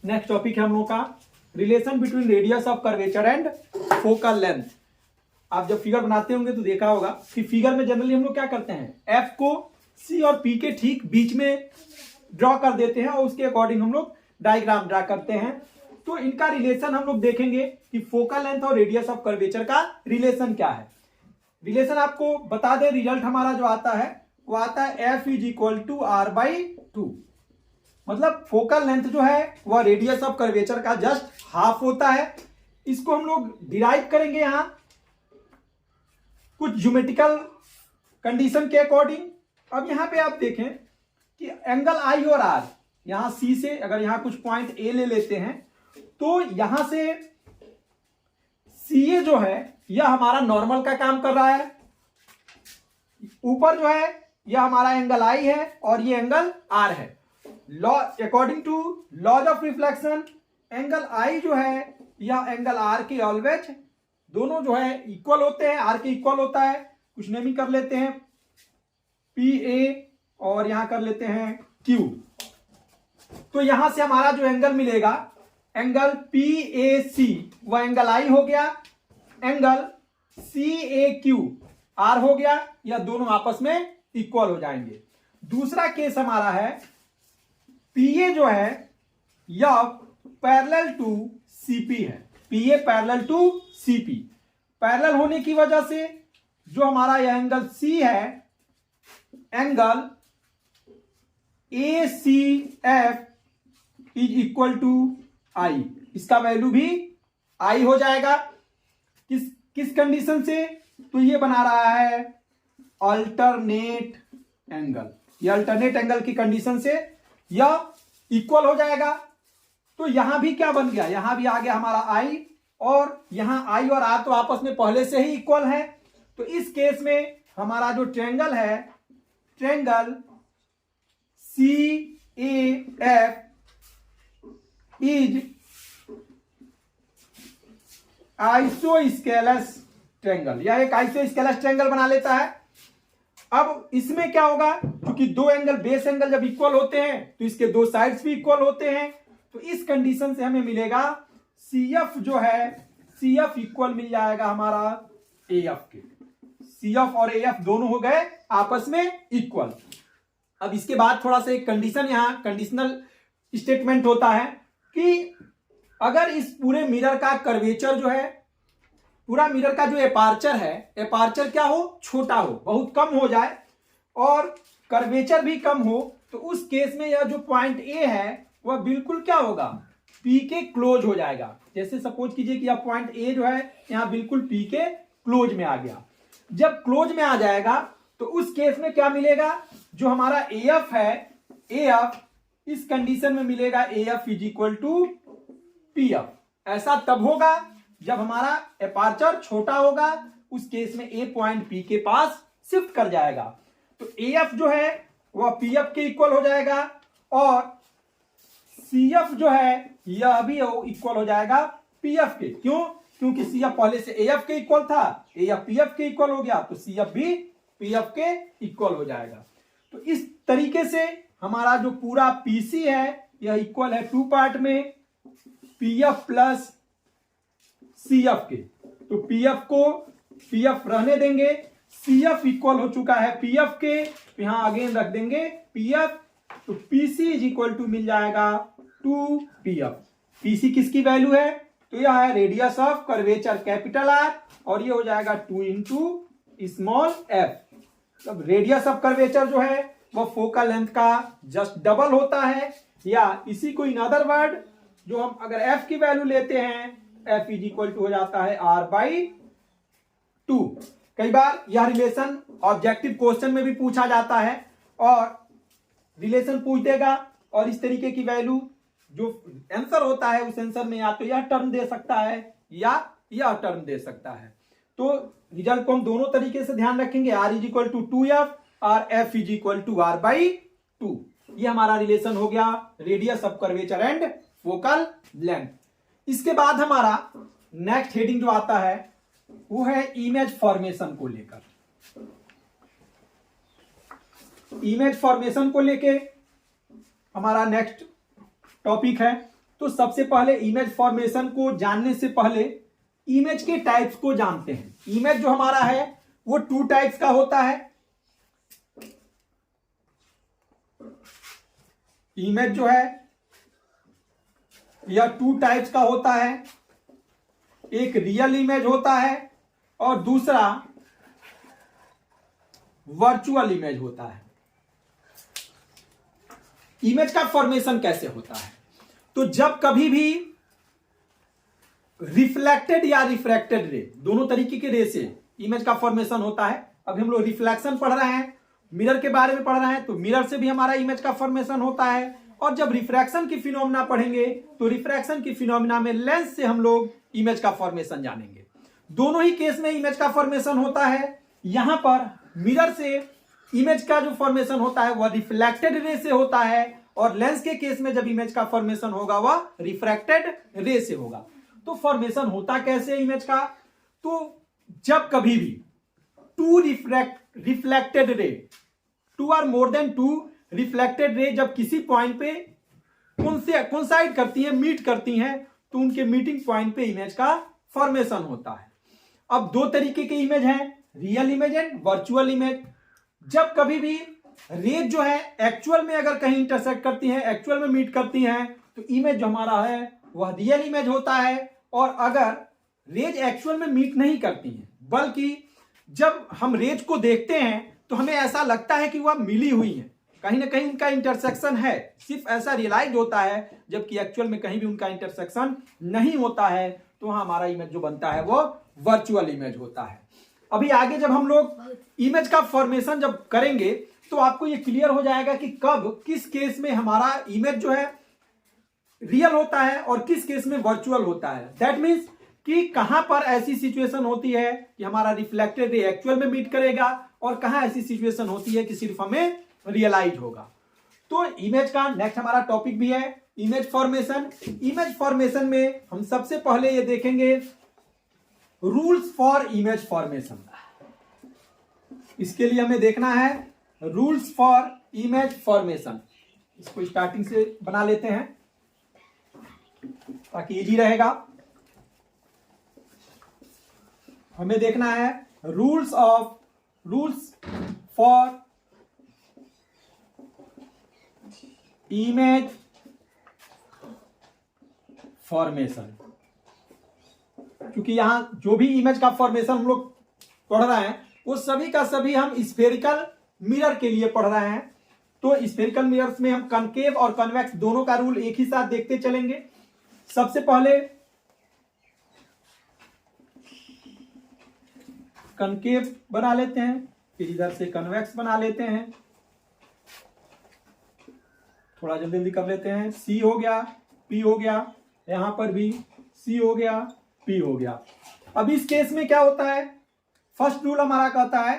नेक्स्ट टॉपिक है हम लोग का relation between radius of curvature and focal length. आप जब फिगर बनाते होंगे तो देखा होगा कि फिगर में जनरली हम लोग क्या करते हैं, एफ को सी और पी के ठीक बीच में ड्रॉ कर देते हैं और उसके अकॉर्डिंग हम लोग डायग्राम ड्रा करते हैं। तो इनका रिलेशन हम लोग देखेंगे कि फोकल लेंथ और रेडियस ऑफ कर्वेचर का रिलेशन क्या है। रिलेशन आपको बता दें, रिजल्ट हमारा जो आता है वो आता है F is equal to R by 2। मतलब फोकल लेंथ जो है वह रेडियस ऑफ कर्वेचर का जस्ट हाफ होता है। इसको हम लोग डिराइव करेंगे यहां कुछ ज्योमेट्रिकल कंडीशन के अकॉर्डिंग। अब यहां पे आप देखें कि एंगल आई और आर, यहां सी से अगर यहां कुछ पॉइंट ए ले लेते हैं, तो यहां से सी ए जो है यह हमारा नॉर्मल का काम कर रहा है। ऊपर जो है यह हमारा एंगल आई है और ये एंगल आर है। Law according to laws of reflection, angle i जो है यह एंगल आर के ऑलवेज दोनों जो है इक्वल होते हैं, आर के इक्वल होता है। कुछ नेमिंग कर लेते हैं पी ए और यहां कर लेते हैं क्यू। तो यहां से हमारा जो एंगल मिलेगा, एंगल पी ए सी वह एंगल आई हो गया, एंगल सी ए क्यू आर हो गया, या दोनों आपस में इक्वल हो जाएंगे। दूसरा केस हमारा है पी ए जो है यह पैरेलल टू सीपी है। P A parallel to CP, parallel होने की वजह से जो हमारा यह एंगल सी है, angle A C F is equal to i, इसका वैल्यू भी आई हो जाएगा। किस कंडीशन से, तो ये बना रहा है अल्टरनेट एंगल। ये अल्टरनेट एंगल की कंडीशन से यह इक्वल हो जाएगा। तो यहां भी क्या बन गया, यहां भी आ गया हमारा आई, और यहां आई और आर तो आपस में पहले से ही इक्वल है। तो इस केस में हमारा जो ट्रायंगल है, triangle C A F is isosceles triangle, या एक आइसोस्केलस ट्रायंगल बना लेता है। अब इसमें क्या होगा, क्योंकि दो एंगल बेस एंगल जब इक्वल होते हैं तो इसके दो साइड्स भी इक्वल होते हैं। तो इस कंडीशन से हमें मिलेगा सी एफ जो है सी एफ इक्वल मिल जाएगा हमारा ए एफ के। सी एफ और ए एफ दोनों हो गए आपस में इक्वल। अब इसके बाद थोड़ा सा एक कंडीशन, यहां कंडीशनल स्टेटमेंट होता है कि अगर इस पूरे मिरर का कर्वेचर जो है, पूरा मिरर का जो एपार्चर है, एपार्चर क्या हो, छोटा हो, बहुत कम हो जाए और कर्वेचर भी कम हो, तो उस केस में यह जो पॉइंट ए है वह बिल्कुल क्या होगा, पी के क्लोज हो जाएगा। जैसे सपोज कीजिए कि यह पॉइंट ए जो है यहां बिल्कुल पी के क्लोज में आ गया। जब क्लोज में आ जाएगा तो उस केस में क्या मिलेगा, जो हमारा ए एफ है, ए एफ इस कंडीशन में मिलेगा A F is equal to P F. ऐसा तब होगा जब हमारा एपार्चर छोटा होगा, उस केस में ए पॉइंट पी के पास शिफ्ट कर जाएगा, तो ए एफ जो है वह पी एफ के इक्वल हो जाएगा और सी एफ जो है यह भी इक्वल हो जाएगा पी एफ के। क्यों, क्योंकि सी एफ पहले से ए एफ के इक्वल था, ए एफ पी एफ के इक्वल हो गया, तो सी एफ भी पी एफ के इक्वल हो जाएगा। तो इस तरीके से हमारा जो पूरा पीसी है यह इक्वल है टू पार्ट में, P F plus C F के। तो पी एफ को पी एफ रहने देंगे, सी एफ इक्वल हो चुका है पी एफ के, तो यहां अगेन रख देंगे पी एफ, तो पीसी इज इक्वल टू मिल जाएगा टू पी एफ। पीसी किसकी वैल्यू है, तो यह है radius of curvature capital R और ये हो जाएगा 2 इंटू स्मॉल एफ। अब रेडियस ऑफ कर्वेचर जो है वह फोकल लेंथ का जस्ट डबल होता है, या इसी को इन अदर वर्ड जो हम अगर एफ की वैल्यू लेते हैं, एफ इज इक्वल टू हो जाता है आर बाई 2। कई बार यह रिलेशन ऑब्जेक्टिव क्वेश्चन में भी पूछा जाता है और रिलेशन पूछ देगा और इस तरीके की वैल्यू जो आंसर होता है उस आंसर में या तो यह टर्म दे सकता है या यह टर्म दे सकता है। तो रिजल्ट को हम दोनों तरीके से ध्यान रखेंगे, are is equal to 2f और F is equal to R by 2। ये हमारा रिलेशन हो गया radius of curvature and focal length. इसके बाद हमारा नेक्स्ट हेडिंग जो आता है वो है इमेज फॉर्मेशन को लेकर। इमेज फॉर्मेशन को लेके हमारा नेक्स्ट टॉपिक है। तो सबसे पहले इमेज फॉर्मेशन को जानने से पहले इमेज के टाइप्स को जानते हैं। इमेज जो हमारा है वो 2 टाइप्स का होता है। इमेज जो है यह 2 टाइप्स का होता है, एक रियल इमेज होता है और दूसरा वर्चुअल इमेज होता है। इमेज का फॉर्मेशन कैसे होता है, तो जब कभी भी रिफ्लेक्टेड या रिफ्रैक्टेड रे, दोनों तरीके के रे से इमेज का फॉर्मेशन होता है। अब हम लोग रिफ्लेक्शन पढ़ रहे हैं, मिरर के बारे में पढ़ रहे हैं, तो मिरर से भी हमारा इमेज का फॉर्मेशन होता है। और जब रिफ्रैक्शन की फिनोमिना पढ़ेंगे तो रिफ्रैक्शन की फिनोमिना में लेंस से हम लोग इमेज का फॉर्मेशन जानेंगे। दोनों ही केस में इमेज का फॉर्मेशन होता है। यहां पर मिरर से इमेज का जो फॉर्मेशन होता है वह रिफ्लेक्टेड रे से होता है और लेंस के केस में जब इमेज का फॉर्मेशन होगा वह रिफ्रैक्टेड रे से होगा। तो फॉर्मेशन होता कैसे इमेज का, तो जब कभी भी 2 रिफ्लेक्टेड रे, 2 और मोर देन 2 रिफ्लेक्टेड रे जब किसी पॉइंट पे कोइंसाइड करती हैं, मीट करती हैं, तो उनके मीटिंग पॉइंट पे इमेज का फॉर्मेशन होता है। अब 2 तरीके के इमेज हैं, real image and virtual image. जब कभी भी रेज जो है एक्चुअल में अगर कहीं इंटरसेक्ट करती हैं, एक्चुअल में मीट करती हैं, तो इमेज जो हमारा है वह रियल इमेज होता है। और अगर रेज एक्चुअल में मीट नहीं करती हैं, बल्कि जब हम रेज को देखते हैं तो हमें ऐसा लगता है कि वह मिली हुई है, कहीं ना कहीं उनका इंटरसेक्शन है, सिर्फ ऐसा रियलाइज होता है, जबकि एक्चुअल में कहीं भी उनका इंटरसेक्शन नहीं होता है, तो वहां हमारा इमेज जो बनता है वो वर्चुअल इमेज होता है। अभी आगे जब हम लोग इमेज का फॉर्मेशन जब करेंगे तो आपको ये क्लियर हो जाएगा कि कब किस केस में हमारा इमेज जो है रियल होता है और किस केस में वर्चुअल होता है। दैट मीन्स कि कहां पर ऐसी सिचुएशन होती है कि हमारा रिफ्लेक्टेड रे एक्चुअल में मीट करेगा और कहां ऐसी सिचुएशन होती है कि सिर्फ हमें रियलाइज होगा। तो इमेज का नेक्स्ट हमारा टॉपिक भी है इमेज फॉर्मेशन। इमेज फॉर्मेशन में हम सबसे पहले ये देखेंगे रूल्स फॉर इमेज फॉर्मेशन। इसके लिए हमें देखना है रूल्स फॉर इमेज फॉर्मेशन। इसको स्टार्टिंग से बना लेते हैं ताकि इजी रहेगा। हमें देखना है रूल्स फॉर इमेज फॉर्मेशन, क्योंकि यहां जो भी इमेज का फॉर्मेशन हम लोग पढ़ रहे हैं वो सभी का सभी हम स्फेरिकल मिरर के लिए पढ़ रहे हैं। तो स्फेरिकल मिरर्स में हम कनकेव और कन्वेक्स दोनों का रूल एक ही साथ देखते चलेंगे। सबसे पहले कनकेव बना लेते हैं, फिर इधर से कन्वेक्स बना लेते हैं। थोड़ा जल्दी जल्दी कर लेते हैं। सी हो गया, पी हो गया, यहां पर भी सी हो गया, पी हो गया। अब इस केस में क्या होता है, फर्स्ट रूल हमारा कहता है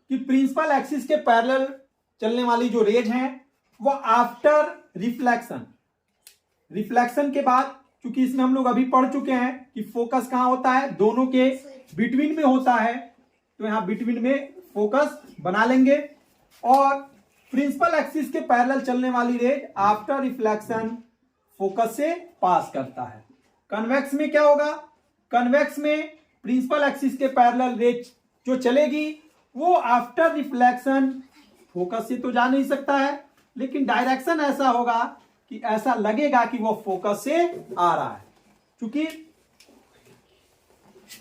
कि प्रिंसिपल एक्सिस के पैरेलल चलने वाली जो रेज हैं वो आफ्टर रिफ्लेक्शन के बाद, क्योंकि इसमें हम लोग अभी पढ़ चुके हैं कि फोकस कहां होता है, दोनों के बिटवीन में होता है, तो यहां बिटवीन में फोकस बना लेंगे। और प्रिंसिपल एक्सिस के पैरेलल चलने वाली रेज आफ्टर रिफ्लेक्शन फोकस से पास करता है। कन्वेक्स में क्या होगा, कन्वेक्स में प्रिंसिपल एक्सिस के पैरेलल रेज जो चलेगी वो आफ्टर रिफ्लेक्शन फोकस से तो जा नहीं सकता है, लेकिन डायरेक्शन ऐसा होगा कि ऐसा लगेगा कि वो फोकस से आ रहा है। क्योंकि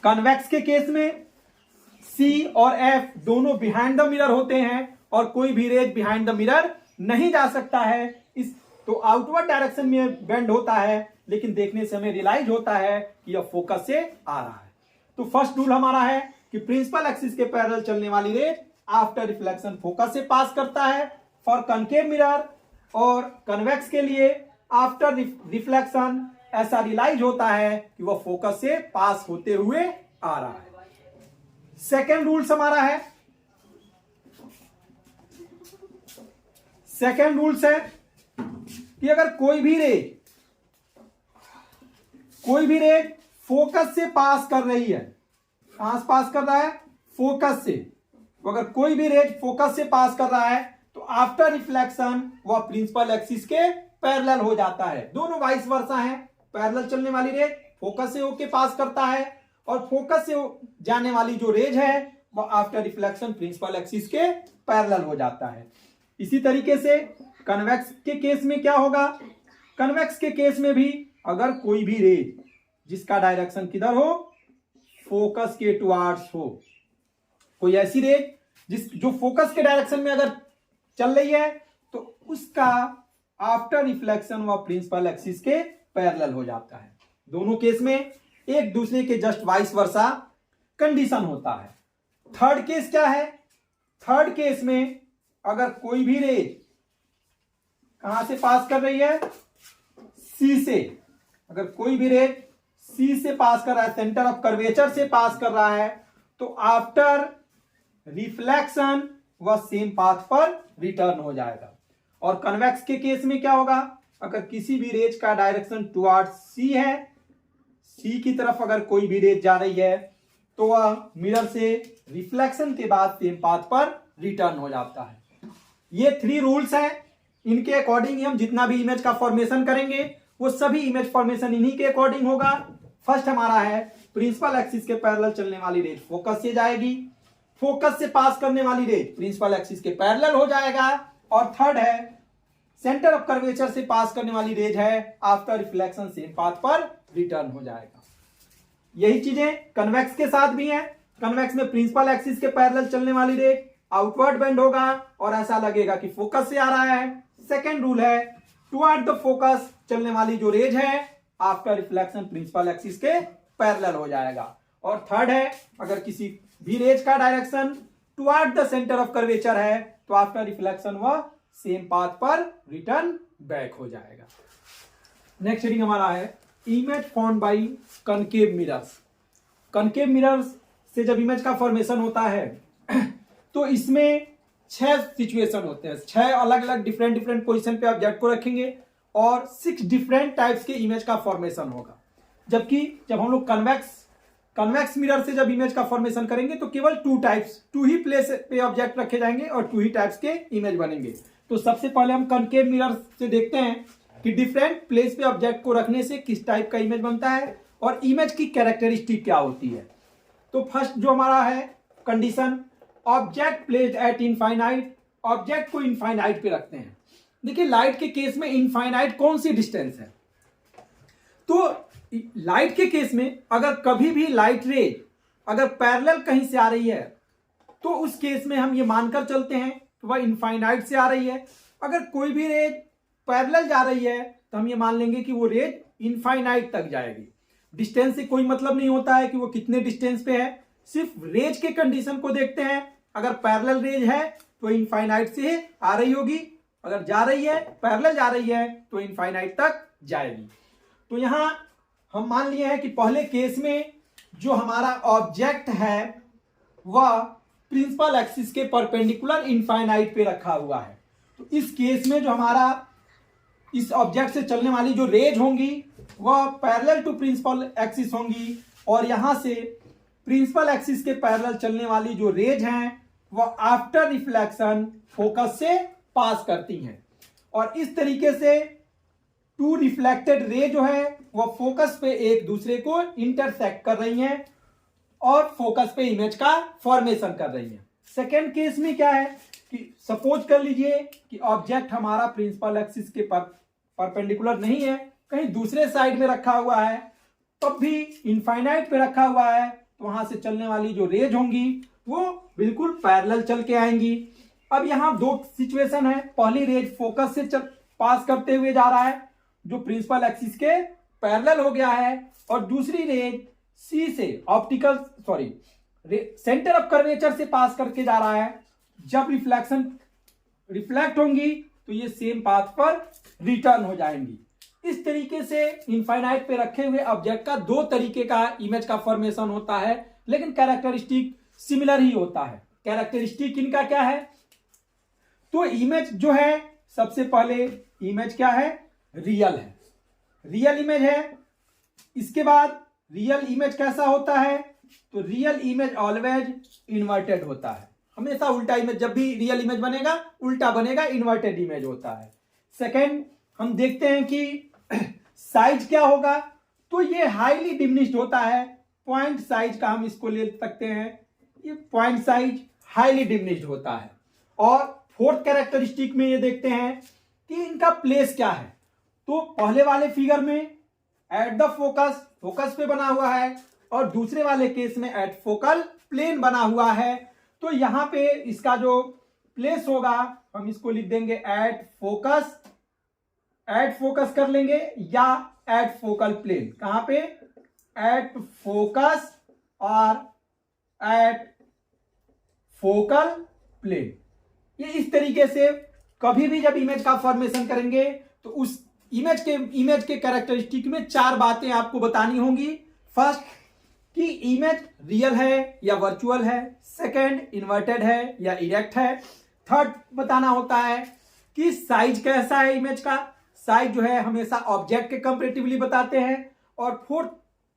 कन्वेक्स के केस में सी और एफ दोनों बिहाइंड द मिरर होते हैं और कोई भी रेज बिहाइंड द मिरर नहीं जा सकता है। इस तो आउटवर्ड डायरेक्शन में बेंड होता है, लेकिन देखने से हमें रियलाइज होता है कि यह फोकस से आ रहा है। तो फर्स्ट रूल हमारा है कि प्रिंसिपल एक्सिस के पैरेलल चलने वाली रेज आफ्टर रिफ्लेक्शन फोकस से पास करता है फॉर कनकेव मिरर, और कन्वेक्स के लिए आफ्टर रिफ्लेक्शन ऐसा रियलाइज होता है कि वह फोकस से पास होते हुए आ रहा है। सेकेंड रूल्स हमारा है, सेकेंड रूल्स है कि अगर कोई भी रेज फोकस से पास कर रही है, कहां से पास कर रहा है, फोकस से, तो अगर कोई भी रेज फोकस से पास कर रहा है तो आफ्टर रिफ्लेक्शन वह प्रिंसिपल एक्सिस के पैरेलल हो जाता है। दोनों वाइस वर्सा हैं, पैरेलल चलने वाली रेज फोकस से होके पास करता है और फोकस से जाने वाली जो रेज है वह आफ्टर रिफ्लेक्शन प्रिंसिपल एक्सिस के पैरेलल हो जाता है। इसी तरीके से कन्वेक्स के केस में क्या होगा, कन्वेक्स के केस में भी अगर कोई भी रेज जिसका डायरेक्शन किधर हो, फोकस के टुवार्ड्स हो, कोई ऐसी रेज जो फोकस के डायरेक्शन में अगर चल रही है तो उसका आफ्टर रिफ्लेक्शन वह प्रिंसिपल एक्सिस के पैरेलल हो जाता है। दोनों केस में एक दूसरे के जस्ट वाइस वर्सा कंडीशन होता है। थर्ड केस क्या है, थर्ड केस में अगर कोई भी रेज कहां से पास कर रही है, सी से, अगर कोई भी रेज सी से पास कर रहा है, सेंटर ऑफ कर्वेचर से पास कर रहा है, तो आफ्टर रिफ्लेक्शन वह सेम पाथ पर रिटर्न हो जाएगा। और कन्वेक्स के केस में क्या होगा, अगर किसी भी रेज का डायरेक्शन टुवर्ड्स सी है, सी की तरफ अगर कोई भी रेज जा रही है तो वह मिरर से रिफ्लेक्शन के बाद सेम पाथ पर रिटर्न हो जाता है। ये 3 रूल्स हैं, इनके अकॉर्डिंग ही हम जितना भी इमेज का फॉर्मेशन करेंगे वो सभी इमेज फॉर्मेशन इन्हीं के अकॉर्डिंग होगा। फर्स्ट हमारा है प्रिंसिपल एक्सिस के पैरेलल चलने वाली रेज फोकस से जाएगी, फोकस से पास करने वाली रेज प्रिंसिपल एक्सिस के पैरेलल हो जाएगा। और थर्ड है सेंटर ऑफ कर्वेचर से पास करने वाली रेज है आफ्टर रिफ्लेक्शन सेम पाथ पर रिटर्न हो जाएगा। यही चीजें कन्वेक्स के साथ भी हैं। कन्वेक्स में प्रिंसिपल एक्सिस के पैरेलल चलने वाली रेज आउटवर्ड बेंड होगा और ऐसा लगेगा कि फोकस से आ रहा है। सेकेंड रूल है टुवर्ड द फोकस चलने वाली जो रेज है आफ्टर रिफ्लेक्शन प्रिंसिपल एक्सिस के पैरेलल हो जाएगा। और थर्ड है अगर किसी भी रेज का direction toward the centre of curvature है तो आफ्टर रिफ्लेक्शन वह सेम पाथ पर रिटर्न बैक हो जाएगा। नेक्स्ट रीडिंग हमारा है image formed by concave mirrors. Concave mirrors से जब इमेज का फॉर्मेशन होता है तो इसमें 6 सिचुएशन होते हैं, 6 अलग अलग डिफरेंट पोजीशन पे ऑब्जेक्ट को रखेंगे और 6 डिफरेंट टाइप्स के इमेज का फॉर्मेशन होगा। जबकि जब हम लोग कन्वेक्स मिरर से जब इमेज का फॉर्मेशन करेंगे तो केवल 2 ही प्लेस पे ऑब्जेक्ट रखे जाएंगे और 2 ही टाइप्स के इमेज बनेंगे। तो सबसे पहले हम कनकेव मिरर से देखते हैं कि डिफरेंट प्लेस पे ऑब्जेक्ट को रखने से किस टाइप का इमेज बनता है और इमेज की कैरेक्टरिस्टिक क्या होती है। तो फर्स्ट जो हमारा है condition, object placed at infinite, object को इनफाइनाइट पे रखते हैं। देखिए लाइट के केस में इनफाइनाइट कौन सी डिस्टेंस है, तो लाइट के केस में अगर कभी भी लाइट रे अगर पैरेलल कहीं से आ रही है तो उस केस में हम ये मानकर चलते हैं कि वह इनफाइनाइट से आ रही है। अगर कोई भी रेज पैरेलल जा रही है तो हम ये मान लेंगे कि वो रेज इनफाइनाइट तक जाएगी। डिस्टेंस से कोई मतलब नहीं होता है कि वो कितने डिस्टेंस पे है, सिर्फ रेज के कंडीशन को देखते हैं। अगर पैरेलल रेज है तो इनफाइनाइट से आ रही होगी, अगर जा रही है पैरेलल जा रही है तो इनफाइनाइट तक जाएगी। तो यहां हम मान लिए हैं कि पहले केस में जो हमारा ऑब्जेक्ट है वह प्रिंसिपल एक्सिस के परपेंडिकुलर इनफाइनाइट पे रखा हुआ है। तो इस केस में जो हमारा इस ऑब्जेक्ट से चलने वाली जो रेज होंगी वह पैरेलल टू प्रिंसिपल एक्सिस होंगी, और यहां से प्रिंसिपल एक्सिस के पैरेलल चलने वाली जो रेज हैं वह आफ्टर रिफ्लेक्शन फोकस से पास करती हैं, और इस तरीके से टू रिफ्लेक्टेड रे जो है वह फोकस पे एक दूसरे को इंटरसेक्ट कर रही हैं और फोकस पे इमेज का फॉर्मेशन कर रही हैं। सेकेंड केस में क्या है कि सपोज कर लीजिए कि ऑब्जेक्ट हमारा प्रिंसिपल एक्सिस के परपेंडिकुलर नहीं है, कहीं दूसरे साइड में रखा हुआ है, तब भी इनफाइनाइट पे रखा हुआ है, तो वहां से चलने वाली जो रेज होंगी वो बिल्कुल पैरेलल चल के आएंगी। अब यहां दो सिचुएशन है, पहली रेज फोकस से पास करते हुए जा रहा है जो प्रिंसिपल एक्सिस के पैरेलल हो गया है, और दूसरी रेज सी से सेंटर ऑफ कर्वेचर से पास करके जा रहा है। जब रिफ्लेक्ट होंगी तो ये सेम पाथ पर रिटर्न हो जाएंगी। इस तरीके से इनफाइनाइट पे रखे हुए ऑब्जेक्ट का दो तरीके का इमेज का फॉर्मेशन होता है, लेकिन कैरेक्टरिस्टिक सिमिलर ही होता है। कैरेक्टरिस्टिक इनका क्या है, तो इमेज जो है सबसे पहले इमेज क्या है, रियल है, रियल इमेज है। इसके बाद रियल इमेज कैसा होता है, तो रियल इमेज ऑलवेज इन्वर्टेड होता है, हमेशा उल्टा इमेज, जब भी रियल इमेज बनेगा उल्टा बनेगा, इन्वर्टेड इमेज होता है। सेकंड हम देखते हैं कि साइज क्या होगा, तो ये हाईली डिमिनिश्ड होता है, पॉइंट साइज का हम इसको ले सकते हैं, ये पॉइंट साइज हाईली डिमिनिश्ड होता है। और फोर्थ कैरेक्टरिस्टिक में ये देखते हैं कि इनका प्लेस क्या है, तो पहले वाले फिगर में एट द फोकस पे बना हुआ है, और दूसरे वाले केस में एट फोकल प्लेन बना हुआ है। तो यहां पे इसका जो प्लेस होगा हम इसको लिख देंगे एट फोकस कर लेंगे, या एट फोकल प्लेन, कहां पे, एट फोकस और एट फोकल प्लेन। ये इस तरीके से कभी भी जब इमेज का फॉर्मेशन करेंगे तो उस इमेज के कैरेक्टरिस्टिक में चार बातें आपको बतानी होंगी। फर्स्ट कि इमेज रियल है या वर्चुअल है, सेकंड इन्वर्टेड है या इरेक्ट है, थर्ड बताना होता है कि साइज कैसा है इमेज का, साइज जो है हमेशा ऑब्जेक्ट के कंपैरेटिवली बताते हैं, और फोर्थ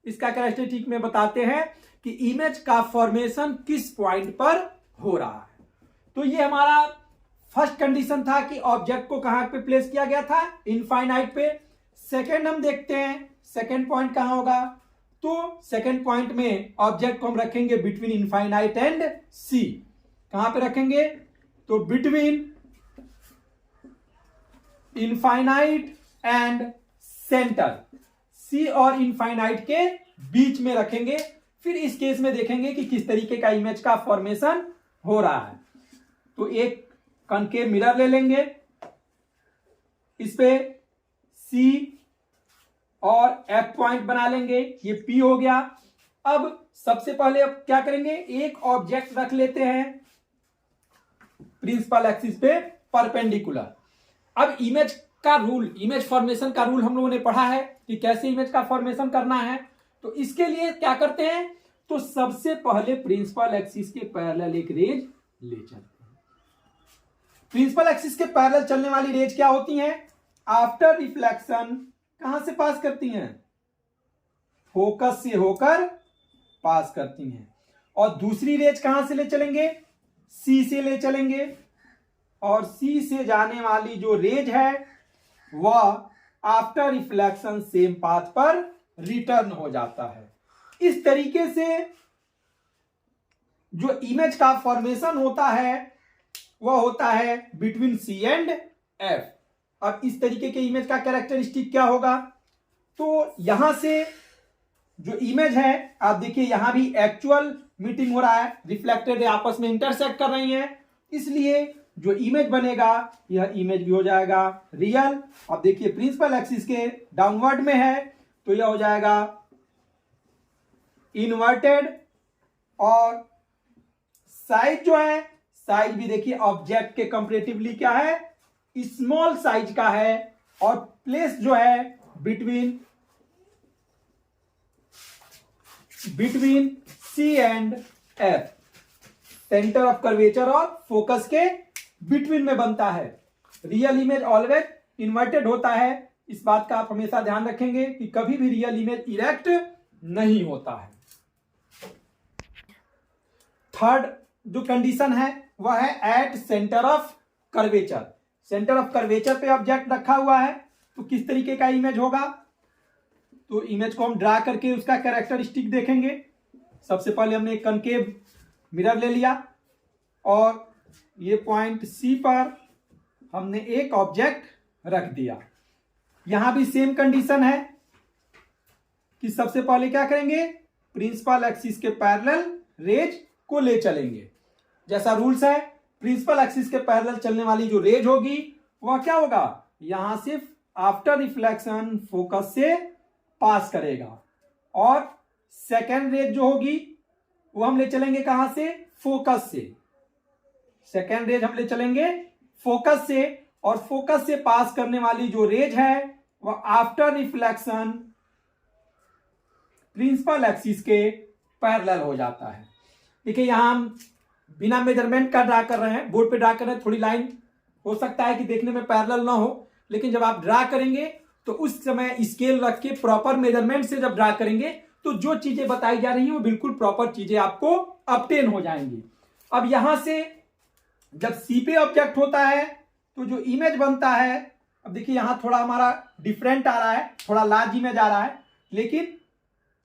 इसका कैरेक्टरिस्टिक में बताते हैं कि इमेज का फॉर्मेशन किस पॉइंट पर हो रहा है। तो ये हमारा फर्स्ट कंडीशन था कि ऑब्जेक्ट को कहां पे प्लेस किया गया था, इनफाइनाइट पे। सेकंड हम देखते हैं सेकंड पॉइंट कहां होगा, तो सेकंड पॉइंट में ऑब्जेक्ट को हम रखेंगे बिटवीन इनफाइनाइट एंड सी। कहां पे रखेंगे, तो बिटवीन इनफाइनाइट एंड सेंटर, सी और इनफाइनाइट के बीच में रखेंगे। फिर इस केस में देखेंगे कि किस तरीके का इमेज का फॉर्मेशन हो रहा है। तो एक कनकेव मिरर ले लेंगे, इस पे सी और एफ पॉइंट बना लेंगे, ये पी हो गया। अब सबसे पहले अब क्या करेंगे, एक ऑब्जेक्ट रख लेते हैं प्रिंसिपल एक्सिस पे परपेंडिकुलर। अब इमेज का रूल, इमेज फॉर्मेशन का रूल हम लोगों ने पढ़ा है कि कैसे इमेज का फॉर्मेशन करना है। तो इसके लिए क्या करते हैं, तो सबसे पहले प्रिंसिपल एक्सिस के पैरेलल एक रेज ले चलते हैं। प्रिंसिपल एक्सिस के पैरेलल चलने वाली रेज क्या होती हैं, आफ्टर रिफ्लेक्शन कहां से पास करती हैं, फोकस से होकर पास करती हैं। और दूसरी रेज कहां से ले चलेंगे, सी से ले चलेंगे, और सी से जाने वाली जो रेज है वह आफ्टर रिफ्लेक्शन सेम पाथ पर रिटर्न हो जाता है। इस तरीके से जो इमेज का फॉर्मेशन होता है वह होता है बिटवीन सी एंड एफ। अब इस तरीके के इमेज का कैरेक्टरिस्टिक क्या होगा, तो यहां से जो इमेज है आप देखिए यहां भी एक्चुअल मीटिंग हो रहा है, रिफ्लेक्टेड आपस में इंटरसेक्ट कर रही हैं, इसलिए जो इमेज बनेगा यह इमेज भी हो जाएगा रियल। अब देखिए प्रिंसिपल एक्सिस के डाउनवर्ड में है तो यह हो जाएगा इन्वर्टेड। और साइज जो है, साइज भी देखिए ऑब्जेक्ट के कंपैरेटिवली क्या है, स्मॉल साइज का है। और प्लेस जो है between C and F, centre of curvature और फोकस के बिटवीन में बनता है। रियल इमेज ऑलवेज इन्वर्टेड होता है, इस बात का आप हमेशा ध्यान रखेंगे कि कभी भी रियल इमेज इरेक्ट नहीं होता है। थर्ड जो कंडीशन है वह है at centre of curvature. Centre of curvature पे ऑब्जेक्ट रखा हुआ है तो किस तरीके का इमेज होगा, तो इमेज को हम ड्रा करके उसका कैरेक्टरिस्टिक देखेंगे। सबसे पहले हमने एक कनकेव मिरर ले लिया और ये पॉइंट सी पर हमने एक ऑब्जेक्ट रख दिया। यहां भी सेम कंडीशन है कि सबसे पहले क्या करेंगे, प्रिंसिपल एक्सिस के पैरेलल रेज को ले चलेंगे। जैसा रूल्स है प्रिंसिपल एक्सिस के पैरेलल चलने वाली जो रेज होगी वह क्या होगा, यहां सिर्फ आफ्टर रिफ्लेक्शन फोकस से पास करेगा। और सेकेंड रेज जो होगी वो हम ले चलेंगे कहां से, फोकस से। सेकेंड रेज हम ले चलेंगे फोकस से, और फोकस से पास करने वाली जो रेज है वह आफ्टर रिफ्लेक्शन प्रिंसिपल एक्सिस के पैरेलल हो जाता है। देखिए यहां हम बिना मेजरमेंट का ड्रा कर रहे हैं, बोर्ड पे ड्रा कर रहे हैं, थोड़ी लाइन हो सकता है कि देखने में पैरेलल ना हो, लेकिन जब आप ड्रा करेंगे तो उस समय स्केल रख के प्रॉपर मेजरमेंट से जब ड्रा करेंगे तो जो चीजें बताई जा रही हैं वो बिल्कुल प्रॉपर चीजें आपको ऑब्टेन हो जाएंगी। अब यहां से जब सी पे ऑब्जेक्ट होता है तो जो इमेज बनता है, अब देखिए यहां थोड़ा हमारा डिफरेंट आ रहा है, थोड़ा लार्ज इमेज आ रहा है, लेकिन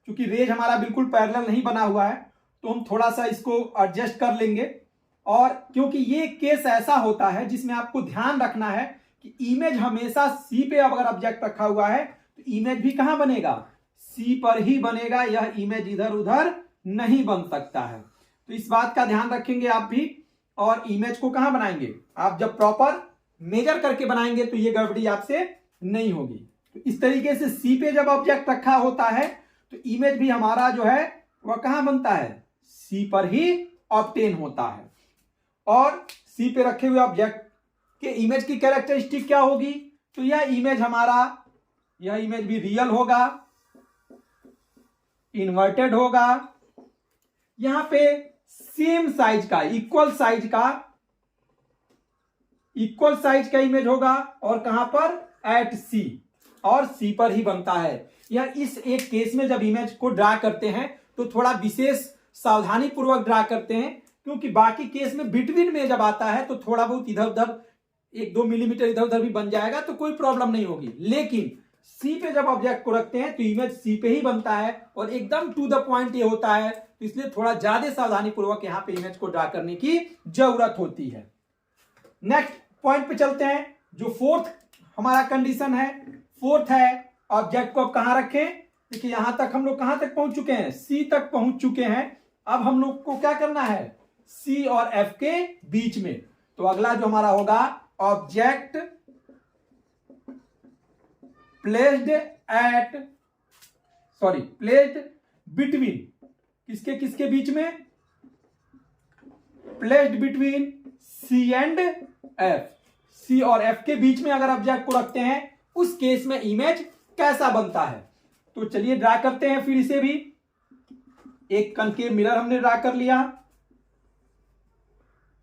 चूंकि रेज हमारा बिल्कुल पैरेलल नहीं बना हुआ है तो हम थोड़ा सा इसको एडजस्ट कर लेंगे। और क्योंकि ये केस ऐसा होता है जिसमें आपको ध्यान रखना है कि इमेज हमेशा सी पे अगर ऑब्जेक्ट रखा हुआ है तो इमेज भी कहां बनेगा, सी पर ही बनेगा, यह इमेज इधर उधर नहीं बन सकता है। तो इस बात का ध्यान रखेंगे आप भी। और इमेज को कहां बनाएंगे, आप जब प्रॉपर मेजर करके बनाएंगे तो ये गड़बड़ी आपसे नहीं होगी। तो इस तरीके से सी पे जब ऑब्जेक्ट रखा होता है तो इमेज भी हमारा जो है वह कहां बनता है, सी पर ही ऑब्टेन होता है। और सी पे रखे हुए ऑब्जेक्ट के इमेज की कैरेक्टरिस्टिक क्या होगी, तो यह इमेज हमारा, यह इमेज भी रियल होगा, इन्वर्टेड होगा, यहां पे सेम साइज का, इक्वल साइज का इमेज होगा। और कहां पर, एट सी, और सी पर ही बनता है। यह इस एक केस में जब इमेज को ड्रा करते हैं तो थोड़ा विशेष सावधानी पूर्वक ड्रा करते हैं, क्योंकि बाकी केस में बिटवीन में जब आता है तो थोड़ा बहुत इधर उधर 1-2 मिलीमीटर इधर उधर भी बन जाएगा तो कोई प्रॉब्लम नहीं होगी। लेकिन सी पे जब ऑब्जेक्ट को रखते हैं तो इमेज सी पे ही बनता है और एकदम टू द पॉइंट ये होता है, तो इसलिए थोड़ा ज्यादा सावधानी पूर्वक यहां पे इमेज को ड्रा करने की जरूरत होती है। नेक्स्ट पॉइंट पे चलते हैं, जो फोर्थ हमारा कंडीशन है। फोर्थ है ऑब्जेक्ट को अब कहां रखें, देखिए यहां तक हम लोग कहां तक पहुंच चुके हैं, सी तक पहुंच चुके हैं। अब हम लोग को क्या करना है, सी और एफ के बीच में। तो अगला जो हमारा होगा, ऑब्जेक्ट प्लेस्ड बिटवीन, किसके किसके बीच में, placed between C and F. C और एफ के बीच में अगर ऑब्जेक्ट को रखते हैं उस केस में इमेज कैसा बनता है। तो चलिए ड्रा करते हैं फिर इसे भी। एक कनकेव मिरर हमने ड्रा कर लिया,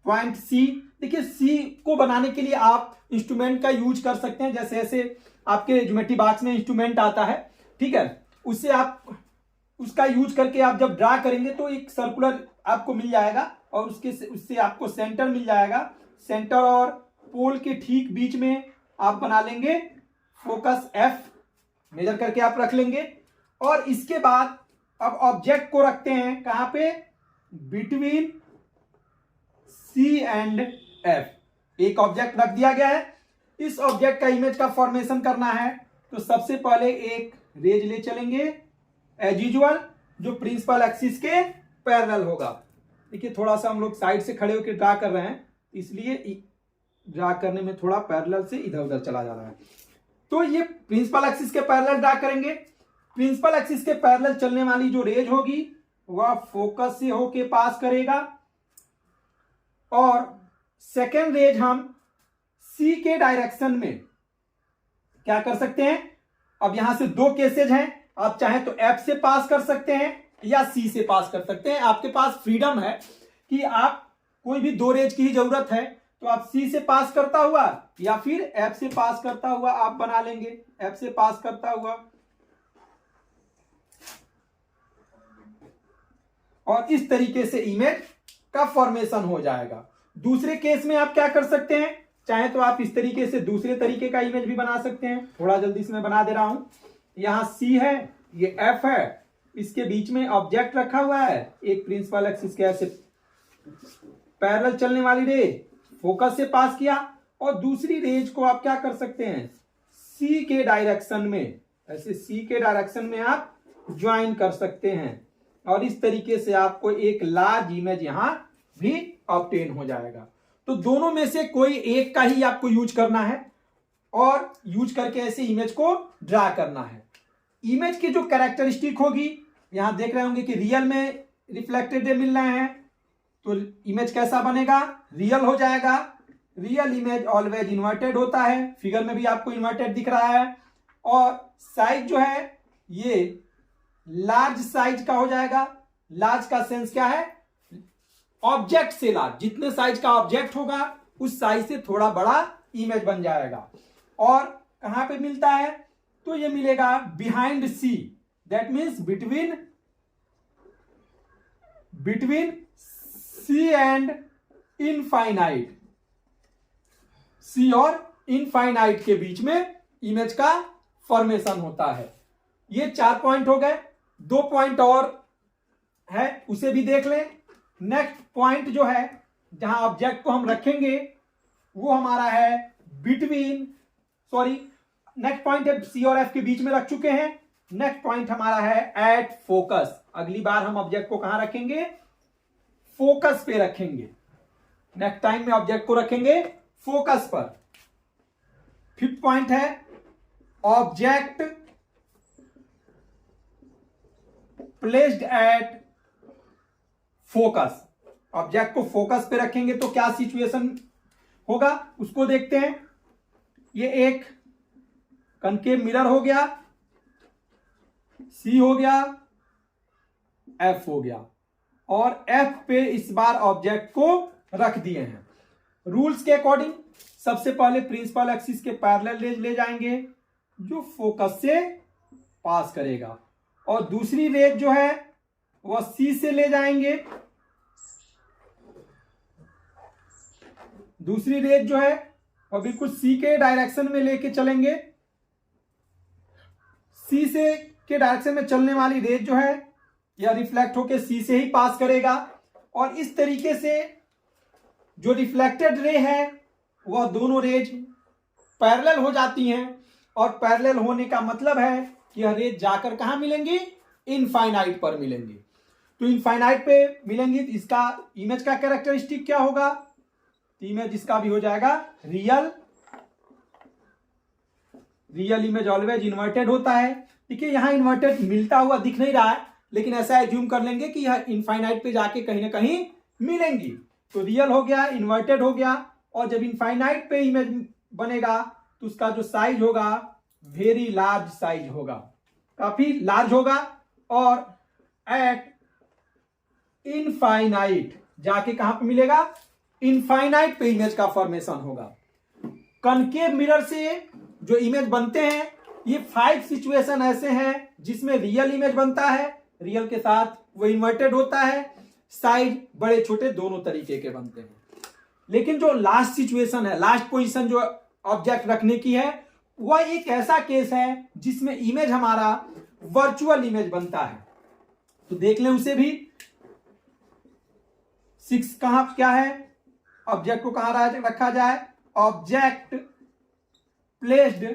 पॉइंट सी। देखिए सी को बनाने के लिए आप इंस्ट्रूमेंट का यूज कर सकते हैं, जैसे ऐसे आपके ज्योमेट्री बॉक्स में इंस्ट्रूमेंट आता है, ठीक है, उससे आप उसका यूज करके आप जब ड्रा करेंगे तो एक सर्कुलर आपको मिल जाएगा और उससे आपको सेंटर मिल जाएगा। सेंटर और पोल के ठीक बीच में आप बना लेंगे फोकस एफ, मेजर करके आप रख लेंगे। और इसके बाद अब ऑब्जेक्ट को रखते हैं कहां पे, बिटवीन सी एंड एफ। एक ऑब्जेक्ट रख दिया गया है, इस ऑब्जेक्ट का इमेज का फॉर्मेशन करना है। तो सबसे पहले एक रेज ले चलेंगे एज यूजुअल, जो प्रिंसिपल एक्सिस के पैरेलल होगा। देखिए थोड़ा सा हम लोग साइड से खड़े होकर ड्रा कर रहे हैं, इसलिए ड्रा करने में थोड़ा पैरेलल से इधर उधर चला जा रहा है। तो ये प्रिंसिपल एक्सिस के पैरेलल ड्रा करेंगे। प्रिंसिपल एक्सिस के पैरेलल चलने वाली जो रेज होगी वह फोकस से होके पास करेगा, और सेकेंड रेज हम सी के डायरेक्शन में क्या कर सकते हैं। अब यहां से दो केसेज हैं, आप चाहें तो एफ से पास कर सकते हैं या सी से पास कर सकते हैं। आपके पास फ्रीडम है कि आप कोई भी दो रेज की ही जरूरत है तो आप सी से पास करता हुआ या फिर एफ से पास करता हुआ आप बना लेंगे। एफ से पास करता हुआ, और इस तरीके से इमेज का फॉर्मेशन हो जाएगा। दूसरे केस में आप क्या कर सकते हैं, चाहे तो आप इस तरीके से दूसरे तरीके का इमेज भी बना सकते हैं। थोड़ा जल्दी से मैं बना दे रहा हूं। यहां सी है, ये एफ है, इसके बीच में ऑब्जेक्ट रखा हुआ है, एक प्रिंसिपल एक्सिस के ऐसे पैरेलल चलने वाली रेज फोकस से पास किया, और दूसरी रेज को आप क्या कर सकते हैं, सी के डायरेक्शन में, ऐसे सी के डायरेक्शन में आप ज्वाइन कर सकते हैं, और इस तरीके से आपको एक लार्ज इमेज यहां भी ऑब्टेन हो जाएगा। तो दोनों में से कोई एक का ही आपको यूज करना है और यूज करके ऐसे इमेज को ड्रा करना है। इमेज की जो कैरेक्टरिस्टिक होगी, यहां देख रहे होंगे कि रियल में रिफ्लेक्टेड रे मिल रहे हैं, तो इमेज कैसा बनेगा, रियल हो जाएगा। रियल इमेज ऑलवेज इन्वर्टेड होता है, फिगर में भी आपको इन्वर्टेड दिख रहा है, और साइज जो है ये लार्ज साइज का हो जाएगा। लार्ज का सेंस क्या है, ऑब्जेक्ट से लार्ज, जितने साइज का ऑब्जेक्ट होगा उस साइज से थोड़ा बड़ा इमेज बन जाएगा। और कहां पे मिलता है, तो ये मिलेगा behind C, that means between C and infinite. C और इनफाइनाइट के बीच में इमेज का फॉर्मेशन होता है। ये 4 पॉइंट हो गए, 2 पॉइंट और है, उसे भी देख लें। नेक्स्ट पॉइंट जो है जहां ऑब्जेक्ट को हम रखेंगे वो हमारा है नेक्स्ट पॉइंट है सी और एफ के बीच में रख चुके हैं। नेक्स्ट पॉइंट हमारा है एट फोकस। अगली बार हम ऑब्जेक्ट को कहां रखेंगे, फोकस पे रखेंगे। नेक्स्ट टाइम में ऑब्जेक्ट को रखेंगे फोकस पर। फिफ्थ पॉइंट है object placed at focus. Object को फोकस पे रखेंगे तो क्या सिचुएशन होगा उसको देखते हैं। ये एक कनकेव मिरर हो गया, सी हो गया, एफ हो गया, और एफ पे इस बार ऑब्जेक्ट को रख दिए हैं। रूल्स के अकॉर्डिंग सबसे पहले प्रिंसिपल एक्सिस के पैरेलल रेज ले जाएंगे जो फोकस से पास करेगा, और दूसरी रेज जो है वह सी से ले जाएंगे। दूसरी रेज जो है वह बिल्कुल सी के डायरेक्शन में लेके चलेंगे। सी से के डायरेक्शन में चलने वाली रेज जो है यह रिफ्लेक्ट होकर सी से ही पास करेगा, और इस तरीके से जो रिफ्लेक्टेड रे है वह दोनों रेज पैरेलल हो जाती हैं, और पैरेलल होने का मतलब है कि यह रेज जाकर कहां मिलेंगी, इनफाइनाइट पर मिलेंगी। तो इनफाइनाइट पे मिलेंगी तो इसका इमेज का कैरेक्टरिस्टिक क्या होगा, इमेज इसका भी हो जाएगा real. Real image always inverted होता है। देखिए यहां इन्वर्टेड मिलता हुआ दिख नहीं रहा है, लेकिन ऐसा एज्यूम कर लेंगे कि यह इनफाइनाइट पे जाके कहीं ना कहीं मिलेंगी। तो रियल हो गया, इन्वर्टेड हो गया, और जब इनफाइनाइट पे इमेज बनेगा तो उसका जो साइज होगा वेरी लार्ज साइज होगा, काफी लार्ज होगा, और एट इनफाइनाइट जाके कहां पे मिलेगा, इनफाइनाइट पे इमेज का फॉर्मेशन होगा। कनकेव मिरर से जो इमेज बनते हैं ये 5 सिचुएशन ऐसे हैं जिसमें रियल इमेज बनता है, रियल के साथ वो इन्वर्टेड होता है, साइज बड़े छोटे दोनों तरीके के बनते हैं। लेकिन जो लास्ट सिचुएशन है, लास्ट पोजीशन जो ऑब्जेक्ट रखने की है, वह एक ऐसा केस है जिसमें इमेज हमारा वर्चुअल इमेज बनता है। तो देख लें उसे भी। 6 कहां क्या है, ऑब्जेक्ट को कहां रखा जाए, object placed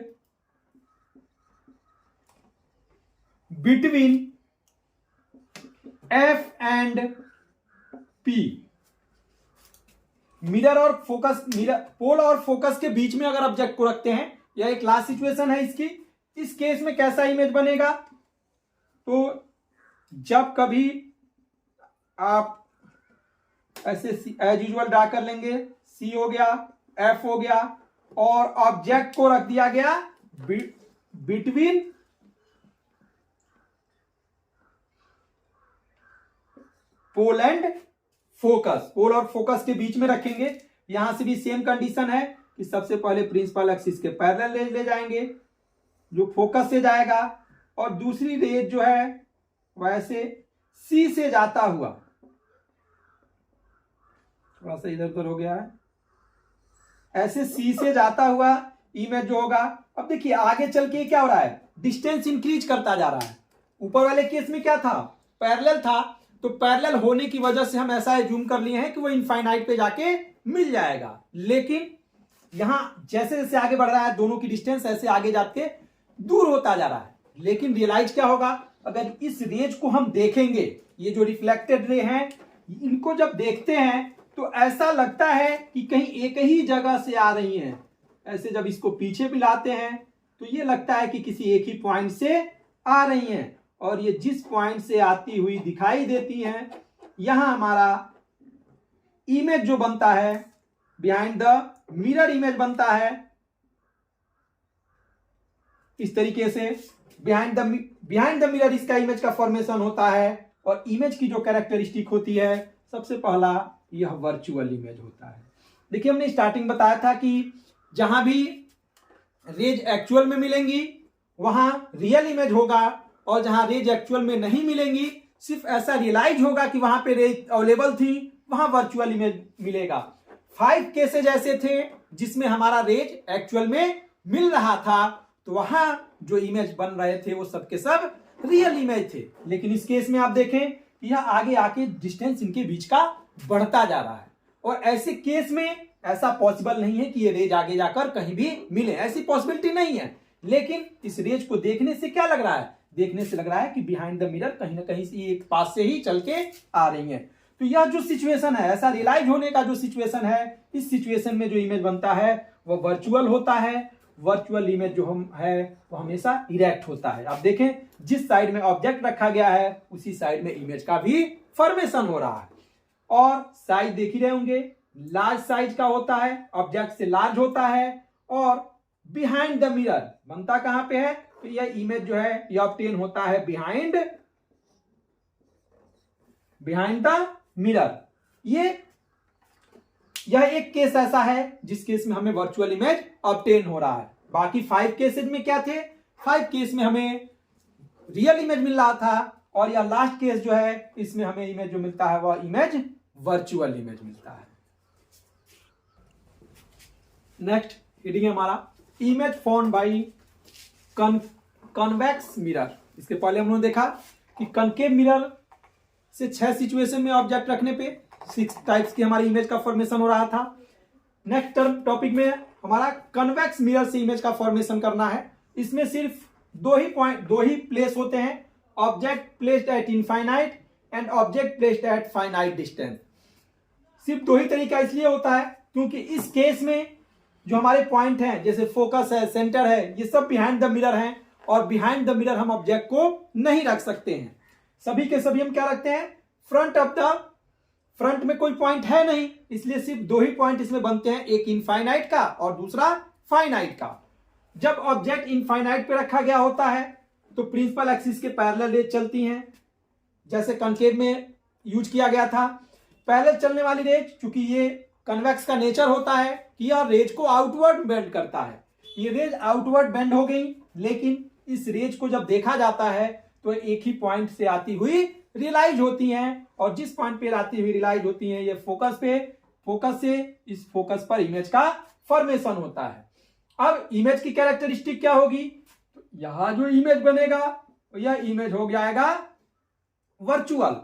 between F and P। Mirror और फोकस, मिरर पोल और फोकस के बीच में अगर ऑब्जेक्ट को रखते हैं, यह एक लास्ट सिचुएशन है इसकी। इस केस में कैसा इमेज बनेगा, तो जब कभी आप ऐसे एज यूजुअल ड्रा कर लेंगे, C हो गया, F हो गया, और ऑब्जेक्ट को रख दिया गया between pole and focus. Pole और फोकस के बीच में रखेंगे। यहां से भी सेम कंडीशन है कि सबसे पहले प्रिंसिपल एक्सिस के पैरेलल रेज ले जाएंगे जो फोकस से जाएगा, और दूसरी रेज जो है वैसे C से जाता हुआ, थोड़ा सा इधर उधर हो गया है, ऐसे C से जाता हुआ इमेज जो होगा। अब देखिए आगे चल के क्या हो रहा है, डिस्टेंस इंक्रीज करता जा रहा है। ऊपर वाले केस में क्या था, पैरेलल था, तो पैरेलल होने की वजह से हम ऐसा एज्यूम कर लिए हैं कि वो इनफाइनाइट पे जाके मिल जाएगा। लेकिन यहां जैसे जैसे आगे बढ़ रहा है दोनों की डिस्टेंस ऐसे आगे जाके दूर होता जा रहा है। लेकिन रियलाइज क्या होगा, अगर इस रेज को हम देखेंगे, ये जो रिफ्लेक्टेड रे हैं, इनको जब देखते हैं तो ऐसा लगता है कि कहीं एक ही जगह से आ रही हैं। ऐसे जब इसको पीछे भी लाते हैं तो ये लगता है कि किसी एक ही पॉइंट से आ रही हैं, और ये जिस पॉइंट से आती हुई दिखाई देती हैं, यहां हमारा इमेज जो बनता है बिहाइंड द मिरर इमेज बनता है इस तरीके से। बिहाइंड द मिरर इसका इमेज का फॉर्मेशन होता है, और इमेज की जो कैरेक्टरिस्टिक होती है, सबसे पहला यह वर्चुअल इमेज होता है। देखिए हमने स्टार्टिंग बताया था कि जहां भी रेज एक्चुअल में मिलेंगी वहां रियल इमेज होगा, और जहां रेज एक्चुअल में नहीं मिलेंगी, सिर्फ ऐसा रियलाइज होगा कि वहां पे रेज अवेलेबल थी, वहां वर्चुअल इमेज मिलेगा। 5 केसेज ऐसे थे जिसमें हमारा रेज एक्चुअल में मिल रहा था, तो वहां जो इमेज बन रहे थे वो सबके सब रियल इमेज थे। लेकिन इस केस में आप देखें यह आगे आके डिस्टेंस इनके बीच का बढ़ता जा रहा है, और ऐसे केस में ऐसा पॉसिबल नहीं है कि ये रेज आगे जाकर कहीं भी मिले, ऐसी पॉसिबिलिटी नहीं है। लेकिन इस रेज को देखने से क्या लग रहा है, देखने से लग रहा है कि बिहाइंड द मिरर कहीं ना कहीं से एक पास से ही चल के आ रही है। तो यह जो सिचुएशन है, ऐसा रियलाइज होने का जो सिचुएशन है, इस सिचुएशन में जो इमेज बनता है वो वर्चुअल होता है। वर्चुअल इमेज जो हम है वो हमेशा इरेक्ट होता है। आप देखें जिस साइड में ऑब्जेक्ट रखा गया है उसी साइड में इमेज का भी फॉर्मेशन हो रहा है। और साइज देख ही रहे होंगे, लार्ज साइज का होता है, ऑब्जेक्ट से लार्ज होता है, और बिहाइंड द मिरर बनता कहां पे है, तो यह इमेज जो है यह ऑब्टेन होता है बिहाइंड द मिरर। यह एक केस ऐसा है जिस केस में हमें वर्चुअल इमेज ऑब्टेन हो रहा है। बाकी 5 केसेज में क्या थे, 5 केस में हमें रियल इमेज मिल रहा था, और यह लास्ट केस जो है इसमें हमें इमेज जो मिलता है वह इमेज वर्चुअल इमेज मिलता है। नेक्स्ट रीडिंग है हमारा image form by convex mirror. इसके पहले हम लोगों ने देखा कि कनकेव मिरर से 6 सिचुएशन में ऑब्जेक्ट रखने पे 6 टाइप्स की हमारी इमेज का फॉर्मेशन हो रहा था। नेक्स्ट टॉपिक में हमारा कन्वेक्स मिरर से इमेज का फॉर्मेशन करना है। इसमें सिर्फ दो ही प्लेस होते हैं, object placed at infinite and object placed at finite distance. सिर्फ 2 ही तरीका इसलिए होता है क्योंकि इस केस में जो हमारे पॉइंट हैं जैसे फोकस है, सेंटर है, ये सब बिहाइंड द मिरर हैं, और बिहाइंड द मिरर हम ऑब्जेक्ट को नहीं रख सकते हैं। सभी के सभी हम क्या रखते हैं, फ्रंट में कोई पॉइंट है नहीं, इसलिए सिर्फ 2 ही पॉइंट इसमें बनते हैं, एक इनफाइनाइट का और दूसरा फाइनाइट का। जब ऑब्जेक्ट इनफाइनाइट पे रखा गया होता है तो प्रिंसिपल एक्सिस के पैरेलल रेज चलती हैं, जैसे कनकेव में यूज किया गया था। पैरेलल चलने वाली रेज, चूंकि ये कन्वेक्स का नेचर होता है कि यह रेज को आउटवर्ड बेंड करता है, ये रेज आउटवर्ड बेंड हो गई, लेकिन इस रेज को जब देखा जाता है तो एक ही पॉइंट से आती हुई रियलाइज होती हैं, और जिस पॉइंट पे आती हुई रियलाइज होती हैं ये फोकस से इस फोकस पर इमेज का फॉर्मेशन होता है। अब इमेज की कैरेक्टरिस्टिक क्या होगी, तो यहां जो इमेज बनेगा यह इमेज हो जाएगा वर्चुअल,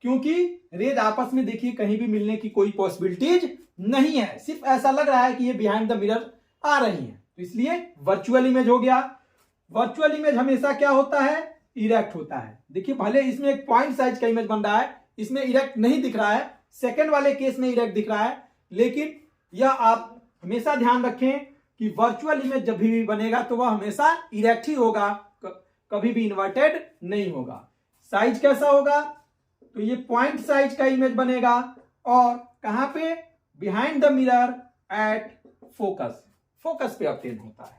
क्योंकि रेज आपस में देखिए कहीं भी मिलने की कोई पॉसिबिलिटीज नहीं है, सिर्फ ऐसा लग रहा है कि ये बिहाइंड द मिरर आ रही है, तो इसलिए वर्चुअल इमेज हो गया। वर्चुअल इमेज हमेशा क्या होता है, इरेक्ट होता है। देखिए भले इसमें एक पॉइंट साइज का इमेज बन रहा है, इसमें इरेक्ट नहीं दिख रहा है, सेकंड वाले केस में इरेक्ट दिख रहा है, लेकिन यह आप हमेशा ध्यान रखें कि वर्चुअल इमेज जब भी बनेगा तो वह हमेशा इरेक्ट ही होगा, कभी भी इन्वर्टेड नहीं होगा। साइज कैसा होगा, तो ये पॉइंट साइज का इमेज बनेगा और कहां पे, behind the mirror at focus, focus पे ऑब्टेन होता है।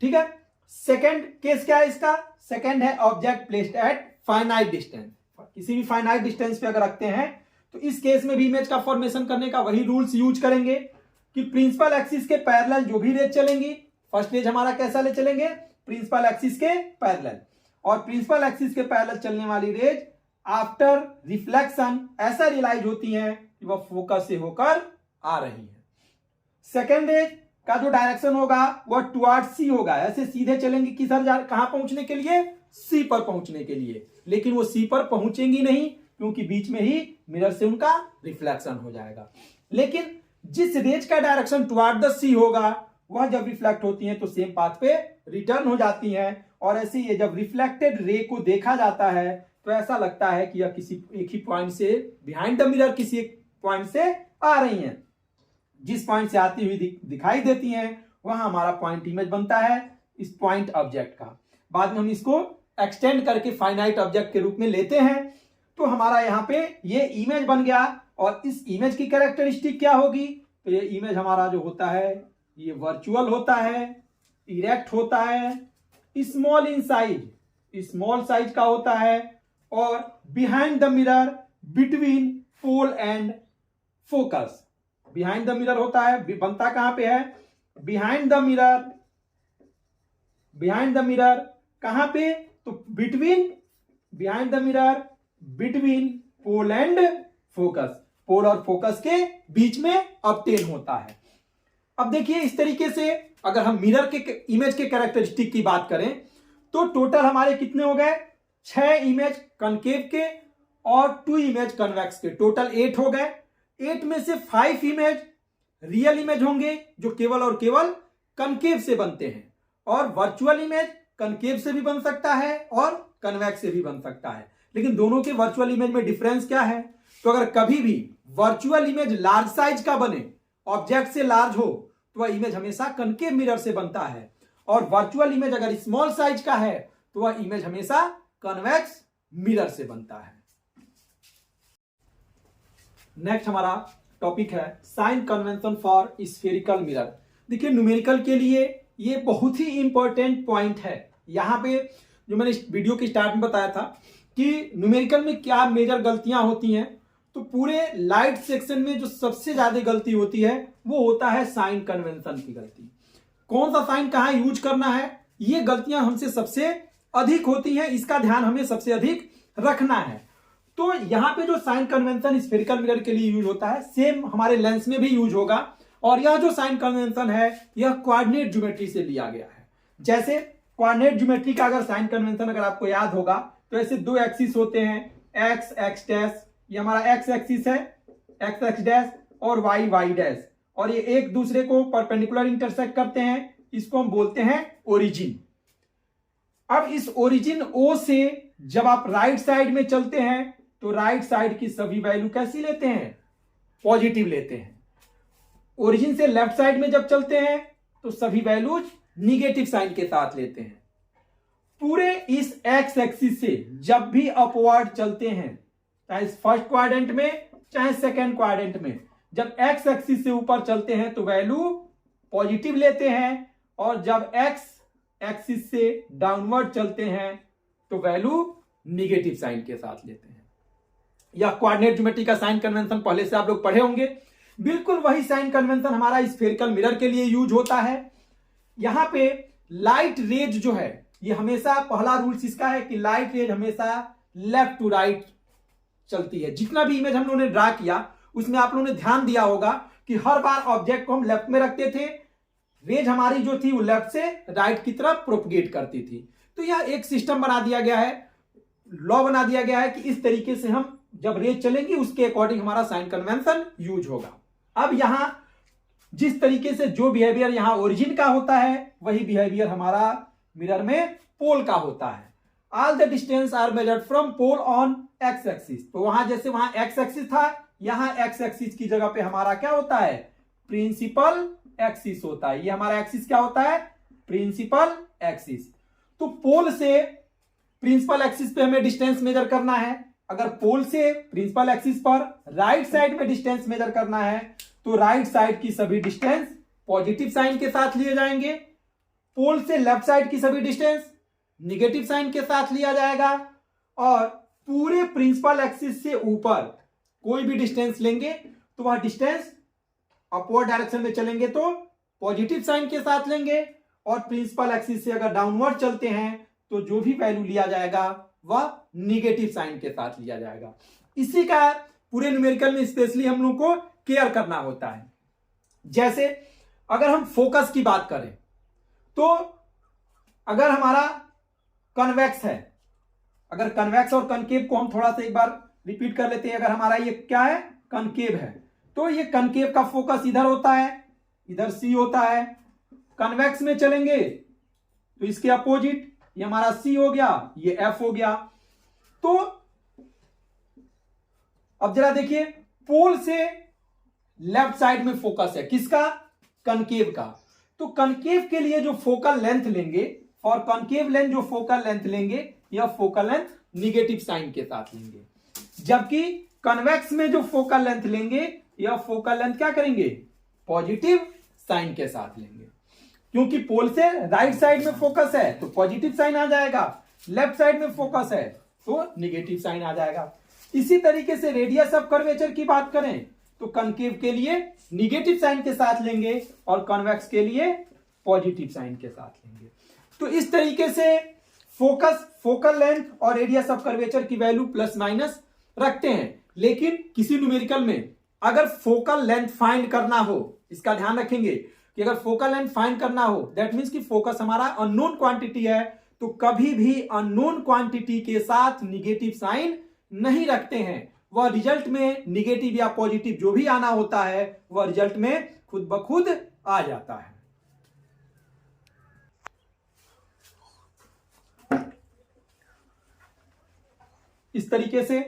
ठीक है, सेकंड केस क्या है इसका, सेकंड है object placed at finite distance. किसी भी फाइनाइट डिस्टेंस पे अगर रखते हैं तो इस केस में भी इमेज का फॉर्मेशन करने का वही रूल्स यूज करेंगे कि प्रिंसिपल एक्सिस के पैरेलल जो भी रेज चलेंगी, फर्स्ट रेज हमारा कैसा ले चलेंगे, प्रिंसिपल एक्सिस के पैरेलल, और प्रिंसिपल एक्सिस के पैरेलल चलने वाली रेज आफ्टर रिफ्लेक्शन ऐसा रियलाइज होती है कि वह फोकस से होकर आ रही है। सेकेंड रेज का जो डायरेक्शन होगा वह टुवर्ड सी होगा, ऐसे सीधे चलेंगे किधर, कहां पहुंचने के लिए, सी पर पहुंचने के लिए, लेकिन वो सी पर पहुंचेंगी नहीं क्योंकि बीच में ही मिरर से उनका रिफ्लेक्शन हो जाएगा। लेकिन जिस रेज का डायरेक्शन टुवर्ड द सी होगा वह जब रिफ्लेक्ट होती है तो सेम पाथ पे रिटर्न हो जाती है, और ऐसे ही जब रिफ्लेक्टेड रे को देखा जाता है तो ऐसा लगता है कि यह किसी एक ही पॉइंट से, बिहाइंड द मिरर किसी एक पॉइंट से आ रही हैं। जिस पॉइंट से आती हुई दिखाई देती हैं वहां हमारा पॉइंट इमेज बनता है इस पॉइंट ऑब्जेक्ट का। बाद में हम इसको एक्सटेंड करके फाइनाइट ऑब्जेक्ट के रूप में लेते हैं, तो हमारा यहाँ पे ये इमेज बन गया। और इस इमेज की कैरेक्टरिस्टिक क्या होगी, तो ये इमेज हमारा जो होता है ये वर्चुअल होता है, इरेक्ट होता है, small in size, small size का होता है, और behind the mirror between pole and focus. Behind the mirror होता है, बनता कहां पे है, behind the mirror, behind the mirror कहां पे, तो between, behind the mirror between pole and focus, pole और फोकस के बीच में ऑब्टेन होता है। अब देखिए इस तरीके से अगर हम मिरर के इमेज के कैरेक्टरिस्टिक की बात करें तो टोटल हमारे कितने हो गए, 6 इमेज कनकेव के और 2 इमेज कन्वेक्स के, टोटल 8 हो गए। 8 में से 5 इमेज रियल इमेज होंगे जो केवल और केवल कनकेव से बनते हैं, और वर्चुअल इमेज कनकेव से भी बन सकता है और कन्वेक्स से भी बन सकता है। लेकिन दोनों के वर्चुअल इमेज में डिफरेंस क्या है, तो अगर कभी भी वर्चुअल इमेज लार्ज साइज का बने, ऑब्जेक्ट से लार्ज हो, तो वह इमेज हमेशा कनकेव मिरर से बनता है, और वर्चुअल इमेज अगर स्मॉल साइज का है तो वह इमेज हमेशा कन्वेक्स मिरर से बनता है। नेक्स्ट हमारा टॉपिक है sign convention for spherical mirror. देखिए न्यूमेरिकल के लिए ये बहुत ही इंपॉर्टेंट पॉइंट है। यहां पे जो मैंने वीडियो के स्टार्ट में बताया था कि न्यूमेरिकल में क्या मेजर गलतियां होती हैं, तो पूरे लाइट सेक्शन में जो सबसे ज्यादा गलती होती है वो होता है साइन कन्वेंशन की गलती। कौन सा साइन कहां यूज करना है, ये गलतियां हमसे सबसे अधिक होती हैं, इसका ध्यान हमें सबसे अधिक रखना है। तो यहां पे जो साइन कन्वेंशन स्फेरिकल मिरर के लिए यूज होता है सेम हमारे लेंस में भी यूज होगा, और यह जो साइन कन्वेंशन है यह कोऑर्डिनेट ज्योमेट्री से लिया गया है। जैसे कोऑर्डिनेट ज्योमेट्री का अगर साइन कन्वेंशन अगर आपको याद होगा तो ऐसे 2 एक्सिस होते हैं, एक्स एक्स डैश, ये हमारा एक्स एक्सिस है, एक्स एक्स डैश, और वाई वाई डैश, और ये एक दूसरे को परपेंडिकुलर इंटरसेक्ट करते हैं, इसको हम बोलते हैं ओरिजिन। अब इस ओरिजिन ओ से जब आप राइट साइड में चलते हैं तो राइट साइड की सभी वैल्यू कैसी लेते हैं, पॉजिटिव लेते हैं। ओरिजिन से लेफ्ट साइड में जब चलते हैं तो सभी वैल्यूज निगेटिव साइन के साथ लेते हैं। पूरे इस एक्स एक्सिस से जब भी अपवर्ड चलते हैं, चाहे फर्स्ट क्वाड्रेंट में चाहे सेकेंड क्वाड्रेंट में, जब एक्स एक्सिस से ऊपर चलते हैं तो वैल्यू पॉजिटिव लेते हैं, और जब एक्स एक्सिस से डाउनवर्ड चलते हैं तो वैल्यू निगेटिव साइन के साथ लेते हैं। यह कोऑर्डिनेट ज्योमेट्री का साइन कन्वेंशन पहले से आप लोग पढ़े होंगे। बिल्कुल वही साइन कन्वेंशन हमारा स्फेरिकल मिरर के लिए यूज होता है। यहां पे लाइट रेज जो है ये हमेशा, पहला रूल्स इसका है कि लाइट रेज हमेशा लेफ्ट टू राइट चलती है। जितना भी इमेज हम लोगों ने ड्रा किया उसमें आप लोगों ने ध्यान दिया होगा कि हर बार ऑब्जेक्ट को हम लेफ्ट में रखते थे, रेज हमारी जो थी वो लेफ्ट से राइट की तरफ प्रोपगेट करती थी। तो यह एक सिस्टम बना दिया गया है, लॉ बना दिया गया है कि इस तरीके से हम जब रेज चलेंगी उसके अकॉर्डिंग हमारा साइन कन्वेंशन यूज होगा। अब यहां जिस तरीके से जो बिहेवियर यहां ओरिजिन का होता है वही बिहेवियर हमारा मिरर में पोल का होता है। All the distance are measured from pole on X axis. तो वहां जैसे वहां एक्स एक्सिस था, यहां एक्स एक्सिस की जगह पे हमारा क्या होता है, प्रिंसिपल एक्सिस होता है। ये हमारा एक्सिस क्या होता है, प्रिंसिपल एक्सिस। तो पोल से प्रिंसिपल एक्सिस पे हमें डिस्टेंस मेजर करना है। अगर पोल से प्रिंसिपल एक्सिस पर राइट साइड में डिस्टेंस मेजर करना है तो राइट साइड की सभी डिस्टेंस पॉजिटिव साइन के साथ लिए जाएंगे। पोल से लेफ्ट साइड की सभी डिस्टेंस निगेटिव साइन के साथ लिया जाएगा। और पूरे प्रिंसिपल एक्सिस से ऊपर कोई भी डिस्टेंस लेंगे तो वह डिस्टेंस अपवर्ड डायरेक्शन में चलेंगे तो पॉजिटिव साइन के साथ लेंगे, और प्रिंसिपल एक्सिस से अगर डाउनवर्ड चलते हैं तो जो भी वैल्यू लिया जाएगा वह निगेटिव साइन के साथ लिया जाएगा। इसी का पूरे न्यूमेरिकल में स्पेशली हम लोग को केयर करना होता है। जैसे अगर हम फोकस की बात करें तो अगर हमारा कन्वेक्स है, अगर कन्वेक्स और कनकेव को हम थोड़ा सा एक बार रिपीट कर लेते हैं। अगर हमारा ये क्या है, कनकेव है, तो ये कनकेव का फोकस इधर होता है, इधर सी होता है। कन्वेक्स में चलेंगे तो इसके अपोजिट ये हमारा सी हो गया, ये एफ हो गया। तो अब जरा देखिए, पोल से लेफ्ट साइड में फोकस है किसका, कनकेव का। तो कनकेव के लिए जो फोकल लेंथ लेंगे, और कनकेव लेंथ जो फोकल लेंथ लेंगे यह फोकल लेंथ निगेटिव साइन के साथ लेंगे। जबकि कन्वेक्स में जो फोकल लेंथ लेंगे यह फोकल लेंथ क्या करेंगे, पॉजिटिव साइन के साथ लेंगे। क्योंकि पोल से राइट साइड में फोकस है तो पॉजिटिव साइन आ जाएगा, लेफ्ट साइड में फोकस है तो निगेटिव साइन आ जाएगा। इसी तरीके से रेडियस ऑफ कर्वेचर की बात करें तो कनकेव के लिए निगेटिव साइन के साथ लेंगे और कन्वेक्स के लिए पॉजिटिव साइन के साथ लेंगे। तो इस तरीके से फोकस, फोकल लेंथ और रेडियस ऑफ कर्वेचर की वैल्यू प्लस माइनस रखते हैं। लेकिन किसी न्यूमेरिकल में अगर फोकल लेंथ फाइंड करना हो, इसका ध्यान रखेंगे कि अगर फोकल लेंथ फाइंड करना हो दैट मींस कि फोकस हमारा अननोन क्वांटिटी है, तो कभी भी अननोन क्वांटिटी के साथ निगेटिव साइन नहीं रखते हैं। वह रिजल्ट में निगेटिव या पॉजिटिव जो भी आना होता है वह रिजल्ट में खुद ब खुद आ जाता है। इस तरीके से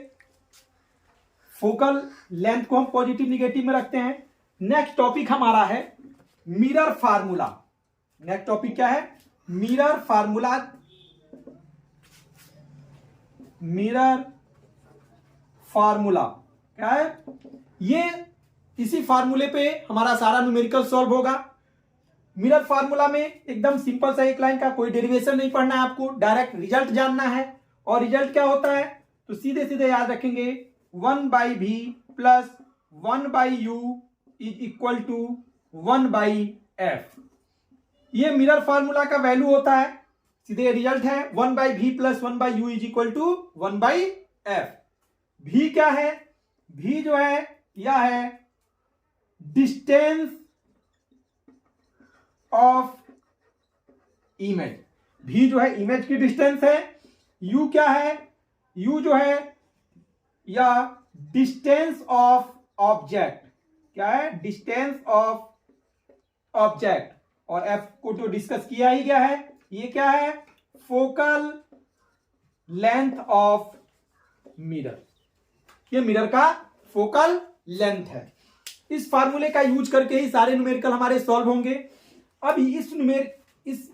फोकल लेंथ को हम पॉजिटिव निगेटिव में रखते हैं। नेक्स्ट टॉपिक हमारा है मिरर फार्मूला। नेक्स्ट टॉपिक क्या है, मिरर फार्मूला। मिरर फार्मूला क्या है, ये इसी फार्मूले पे हमारा सारा न्यूमेरिकल सॉल्व होगा। मिरर फार्मूला में एकदम सिंपल सा एक लाइन का, कोई डेरिवेशन नहीं पढ़ना है आपको, डायरेक्ट रिजल्ट जानना है। और रिजल्ट क्या होता है तो सीधे सीधे याद रखेंगे 1/v plus 1/u is equal to 1/f। ये मिरर फार्मूला का वैल्यू होता है, सीधे रिजल्ट है 1/v plus 1/u is equal to 1/f। v क्या है, v जो है यह है डिस्टेंस ऑफ इमेज। v जो है इमेज की डिस्टेंस है। u क्या है, u जो है या डिस्टेंस ऑफ ऑब्जेक्ट, क्या है, डिस्टेंस ऑफ ऑब्जेक्ट। और f को तो डिस्कस किया ही गया है, ये क्या है, फोकल लेंथ ऑफ मिरर। ये मिरर का फोकल लेंथ है। इस फार्मूले का यूज करके ही सारे न्यूमेरिकल हमारे सॉल्व होंगे। अब इस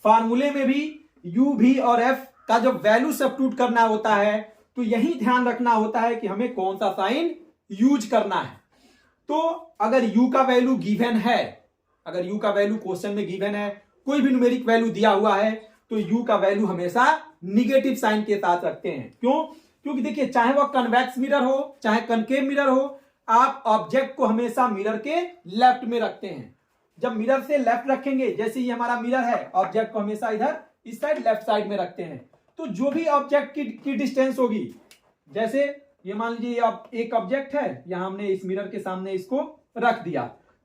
फार्मूले में भी u, v और f का जब वैल्यू सब्स्टिट्यूट करना होता है तो यही ध्यान रखना होता है कि हमें कौन सा साइन यूज करना है। तो अगर u का वैल्यू गिवन है, अगर u का वैल्यू क्वेश्चन में गिवन है, कोई भी न्यूमेरिक वैल्यू दिया हुआ है तो u का वैल्यू हमेशा निगेटिव साइन के साथ रखते हैं। क्यों, क्योंकि देखिए चाहे वह कन्वेक्स मिरर हो चाहे कनकेव मिरर हो, आप ऑब्जेक्ट को हमेशा मिरर के लेफ्ट में रखते हैं। जब मिरर से लेफ्ट रखेंगे, जैसे ये हमारा मिरर है, ऑब्जेक्ट को हमेशा इधर इस साइड लेफ्ट साइड में रखते हैं। तो जो भी ऑब्जेक्ट की डिस्टेंस होगी, जैसे ये मान लीजिए एक ऑब्जेक्ट है, यहां हमने इस मिरर के सामने इसको रख दिया,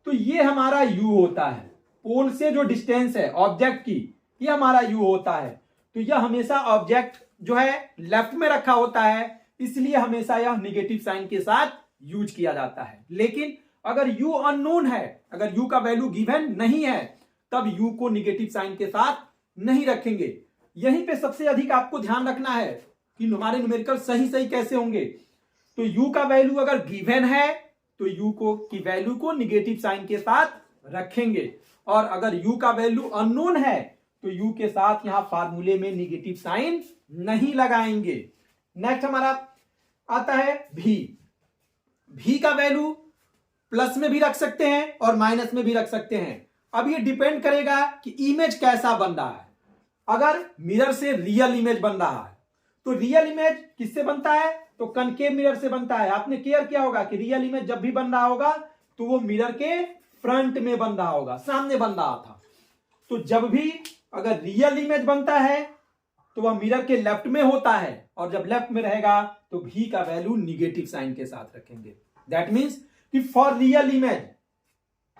तो ये हमारा u होता है। पोल से जो डिस्टेंस है ऑब्जेक्ट की, ये हमारा u होता है। तो यह हमेशा ऑब्जेक्ट जो है लेफ्ट में रखा होता है, इसलिए हमेशा यह निगेटिव साइन के साथ यूज किया जाता है। लेकिन अगर u अननोन है, अगर u का वैल्यू गिवन नहीं है, तब u को निगेटिव साइन के साथ नहीं रखेंगे। यहीं पे सबसे अधिक आपको ध्यान रखना है कि हमारे न्यूमेरिकल सही सही कैसे होंगे। तो u का वैल्यू अगर गिवन है तो u की वैल्यू को निगेटिव साइन के साथ रखेंगे, और अगर u का वैल्यू अननोन है तो u के साथ यहां फार्मूले में निगेटिव साइन नहीं लगाएंगे। नेक्स्ट हमारा आता है v का वैल्यू प्लस में भी रख सकते हैं और माइनस में भी रख सकते हैं। अब ये डिपेंड करेगा कि इमेज कैसा बन रहा है। अगर मिरर से रियल इमेज बन रहा है तो रियल इमेज किससे बनता है, तो कनकेव मिरर से बनता है। आपने केयर किया होगा कि रियल इमेज जब भी बन रहा होगा तो वो मिरर के फ्रंट में बन रहा होगा, सामने बन रहा था। तो जब भी अगर रियल इमेज बनता है तो वह मिरर के लेफ्ट में होता है, और जब लेफ्ट में रहेगा तो v का वैल्यू निगेटिव साइन के साथ रखेंगे। दैट मीन्स कि फॉर रियल इमेज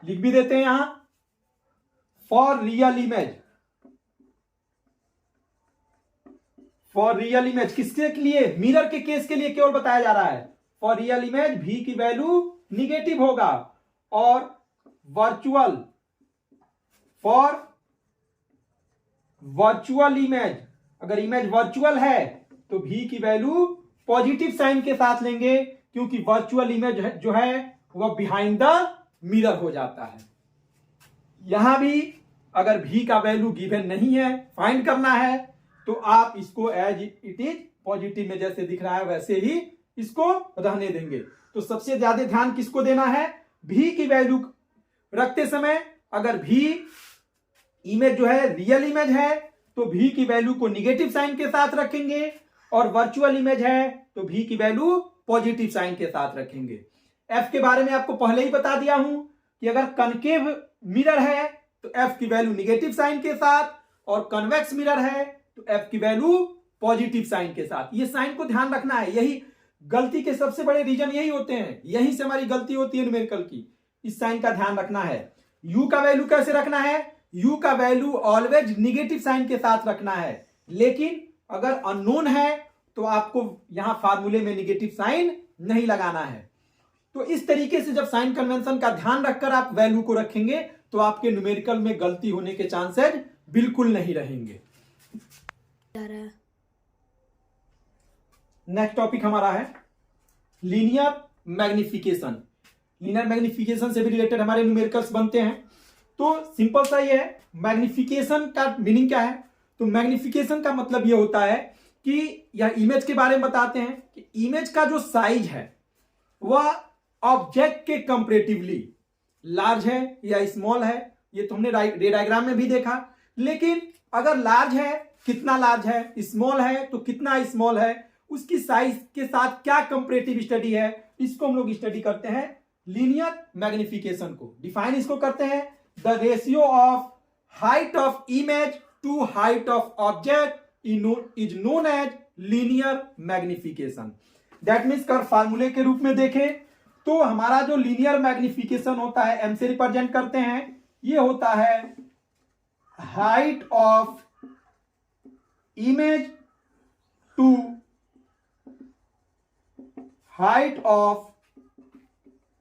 लिख भी देते हैं यहां, फॉर रियल इमेज किसके लिए, मिरर के केस के लिए केवल बताया जा रहा है। फॉर रियल इमेज v की वैल्यू निगेटिव होगा, और फॉर वर्चुअल इमेज, अगर इमेज वर्चुअल है तो v की वैल्यू पॉजिटिव साइन के साथ लेंगे, क्योंकि वर्चुअल इमेज जो है वह बिहाइंड द मिरर हो जाता है। यहां भी अगर v का वैल्यू गिवन नहीं है, फाइंड करना है, तो आप इसको एज इट इज पॉजिटिव में जैसे दिख रहा है वैसे ही इसको रहने देंगे। तो सबसे ज्यादा ध्यान किसको देना है, v की वैल्यू रखते समय अगर v इमेज जो है रियल इमेज है तो v की वैल्यू को निगेटिव साइन के साथ रखेंगे, और वर्चुअल इमेज है तो v की वैल्यू पॉजिटिव साइन के साथ रखेंगे। f के बारे में आपको पहले ही बता दिया हूं कि अगर कनकेव मिरर है तो f की वैल्यू निगेटिव साइन के साथ, और कन्वेक्स मिरर है तो f की वैल्यू पॉजिटिव साइन के साथ। ये साइन को ध्यान रखना है, यही गलती के सबसे बड़े रीजन यही होते हैं, यहीं से हमारी गलती होती है न्यूमेरिकल की। इस साइन का ध्यान रखना है। u का वैल्यू कैसे रखना है, u का वैल्यू ऑलवेज निगेटिव साइन के साथ रखना है। लेकिन अगर अननोन है तो आपको यहां फार्मूले में निगेटिव साइन नहीं लगाना है। तो इस तरीके से जब साइन कन्वेंशन का ध्यान रखकर आप वैल्यू को रखेंगे तो आपके न्यूमेरिकल में गलती होने के चांसेस बिल्कुल नहीं रहेंगे। नेक्स्ट टॉपिक हमारा है लीनियर मैग्निफिकेशन। लीनियर मैग्निफिकेशन से भी रिलेटेड हमारे न्यूमेरिकल्स बनते हैं। तो सिंपल सा ये है, मैग्निफिकेशन का मीनिंग क्या है। तो मैग्निफिकेशन का मतलब ये होता है कि यह इमेज के बारे में बताते हैं कि इमेज का जो साइज है वह ऑब्जेक्ट के कंपैरेटिवली लार्ज है या स्मॉल है। ये तो हमने रे डायग्राम में भी देखा। लेकिन अगर लार्ज है, कितना लार्ज है, स्मॉल है तो कितना स्मॉल है, उसकी साइज के साथ क्या कंपैरेटिव स्टडी है, इसको हम लोग स्टडी करते हैं लीनियर मैग्निफिकेशन को। डिफाइन इसको करते हैं, the ratio of height of image to height of object is known as linear magnification. That means कर फार्मूले के रूप में देखें तो हमारा जो लीनियर मैग्निफिकेशन होता है एम से रिप्रेजेंट करते हैं, ये होता है height of image to height of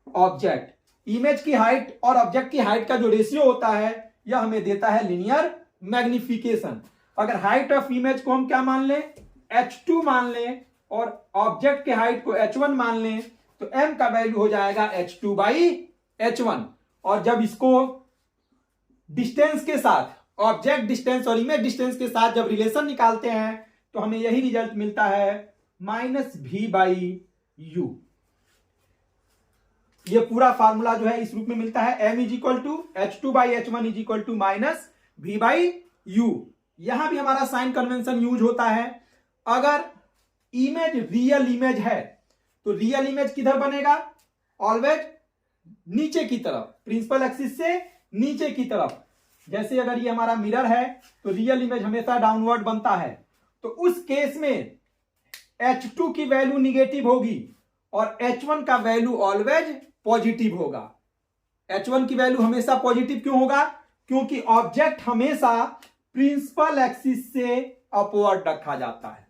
object. Image की हाइट और ऑब्जेक्ट की हाइट का जो रेशियो होता है यह हमें देता है लीनियर मैग्निफिकेशन। अगर हाइट ऑफ इमेज को हम क्या मान लें, h2 मान लें, और ऑब्जेक्ट के हाइट को h1 मान लें, तो m का वैल्यू हो जाएगा h2 बाई h1। और जब इसको डिस्टेंस के साथ, ऑब्जेक्ट डिस्टेंस और इमेज डिस्टेंस के साथ जब रिलेशन निकालते हैं तो हमें यही रिजल्ट मिलता है -v बाई u। ये पूरा फार्मूला जो है इस रूप में मिलता है, m is equal to h2 by h1 is equal to -v by u। यहां भी हमारा साइन कन्वेंशन यूज होता है। अगर इमेज रियल इमेज है तो रियल इमेज किधर बनेगा, ऑलवेज नीचे की तरफ, प्रिंसिपल एक्सिस से नीचे की तरफ। जैसे अगर ये हमारा मिरर है तो रियल इमेज हमेशा डाउनवर्ड बनता है, तो उस केस में h2 की वैल्यू निगेटिव होगी और h1 का वैल्यू ऑलवेज पॉजिटिव होगा। h1 की वैल्यू हमेशा पॉजिटिव क्यों होगा, क्योंकि ऑब्जेक्ट हमेशा प्रिंसिपल एक्सिस से अपवर्ड रखा जाता है।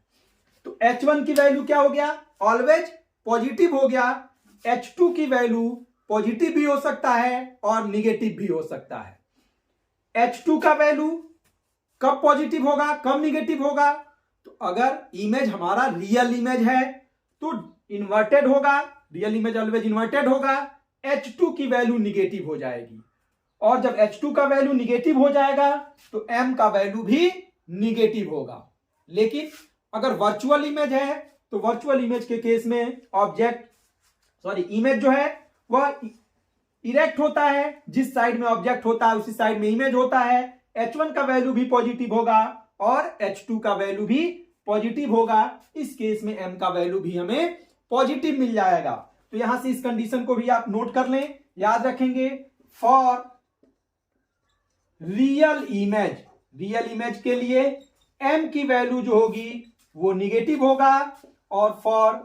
तो h1 की वैल्यू क्या हो गया, ऑलवेज पॉजिटिव हो गया, H2 की वैल्यू पॉजिटिव भी हो सकता है और निगेटिव भी हो सकता है। H2 का वैल्यू कब पॉजिटिव होगा, कब निगेटिव होगा? तो अगर इमेज हमारा रियल इमेज है तो इन्वर्टेड होगा, रियल इमेज ऑलवेज इन्वर्टेड होगा, H2 की वैल्यू निगेटिव हो जाएगी। और जब H2 का वैल्यू निगेटिव हो जाएगा तो M का वैल्यू भी निगेटिव होगा। लेकिन अगर वर्चुअल इमेज है तो वर्चुअल इमेज के केस में इमेज जो है वह इरेक्ट होता है, जिस साइड में ऑब्जेक्ट होता है उसी साइड में इमेज होता है। H1 का वैल्यू भी पॉजिटिव होगा और H2 का वैल्यू भी पॉजिटिव होगा। इस केस में M का वैल्यू भी हमें पॉजिटिव मिल जाएगा। तो यहां से इस कंडीशन को भी आप नोट कर लें, याद रखेंगे। फॉर रियल इमेज के लिए M की वैल्यू जो होगी वो निगेटिव होगा और फॉर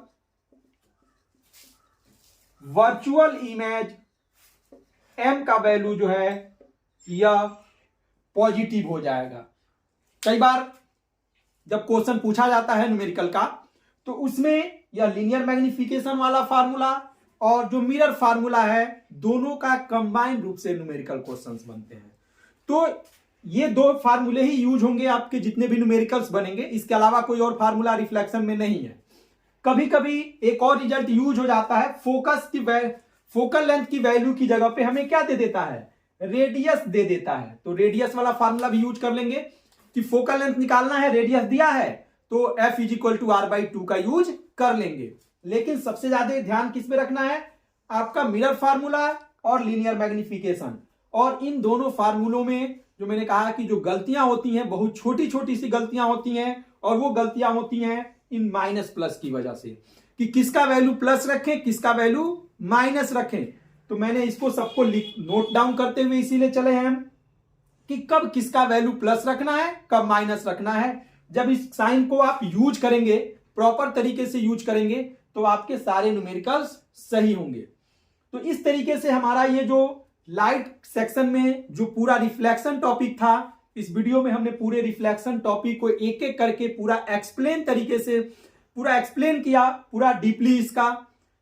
वर्चुअल इमेज M का वैल्यू जो है यह पॉजिटिव हो जाएगा। कई बार जब क्वेश्चन पूछा जाता है न्यूमेरिकल का तो उसमें यह लीनियर मैग्निफिकेशन वाला फार्मूला और जो मिरर फार्मूला है दोनों का कंबाइंड रूप से न्यूमेरिकल क्वेश्चंस बनते हैं। तो ये दो फार्मूले ही यूज होंगे आपके जितने भी न्यूमेरिकल्स बनेंगे, इसके अलावा कोई और फार्मूला रिफ्लेक्शन में नहीं है। कभी कभी एक और रिजल्ट यूज हो जाता है, फोकल लेंथ की वैल्यू की जगह पे हमें क्या दे देता है, रेडियस दे देता है। तो रेडियस वाला फार्मूला भी यूज कर लेंगे कि फोकल लेंथ निकालना है, रेडियस दिया है तो F = R/2 का यूज कर लेंगे। लेकिन सबसे ज्यादा ध्यान किस पे रखना है, आपका मिरर फार्मूला और लीनियर मैग्निफिकेशन। और इन दोनों फार्मूलों में जो मैंने कहा कि जो गलतियां होती हैं बहुत छोटी छोटी सी गलतियां होती हैं, और वो गलतियां होती हैं इन माइनस प्लस की वजह से कि किसका वैल्यू प्लस रखें किसका वैल्यू माइनस रखें। तो मैंने इसको सबको नोट डाउन करते हुए इसीलिए चले हैं हम कि कब किसका वैल्यू प्लस रखना है कब माइनस रखना है। जब इस साइन को आप यूज करेंगे, प्रॉपर तरीके से यूज करेंगे तो आपके सारे न्यूमेरिकल्स सही होंगे। तो इस तरीके से हमारा ये जो लाइट सेक्शन में जो पूरा रिफ्लेक्शन टॉपिक था, इस वीडियो में हमने पूरे रिफ्लेक्शन टॉपिक को एक एक करके पूरा एक्सप्लेन तरीके से पूरा एक्सप्लेन किया, पूरा डीपली इसका।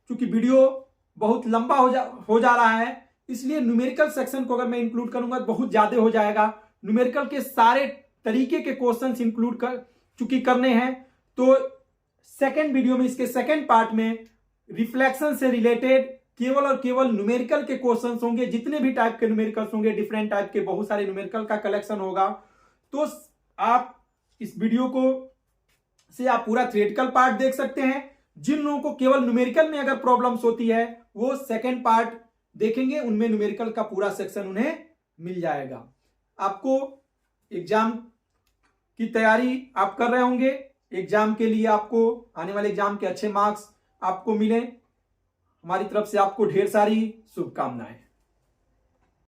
क्योंकि वीडियो बहुत लंबा हो जा रहा है, इसलिए न्यूमेरिकल सेक्शन को अगर मैं इंक्लूड करूंगा तो बहुत ज्यादा हो जाएगा। न्यूमेरिकल के सारे तरीके के क्वेश्चंस इंक्लूड करने हैं। तो सेकेंड वीडियो में, इसके सेकेंड पार्ट में रिफ्लेक्शन से रिलेटेड केवल और केवल न्यूमेरिकल के क्वेश्चंस होंगे। जितने भी टाइप के न्यूमेरिकल्स होंगे, डिफरेंट टाइप के बहुत सारे न्यूमेरिकल का कलेक्शन होगा। तो आप इस वीडियो को से आप पूरा थ्योरेटिकल पार्ट देख सकते हैं। जिन लोगों को केवल न्यूमेरिकल में अगर प्रॉब्लम्स होती है वो सेकेंड पार्ट देखेंगे, उनमें न्यूमेरिकल का पूरा सेक्शन उन्हें मिल जाएगा। आपको एग्जाम की तैयारी आप कर रहे होंगे, एग्जाम के लिए आपको आने वाले एग्जाम के अच्छे मार्क्स आपको मिले, हमारी तरफ से आपको ढेर सारी शुभकामनाएं।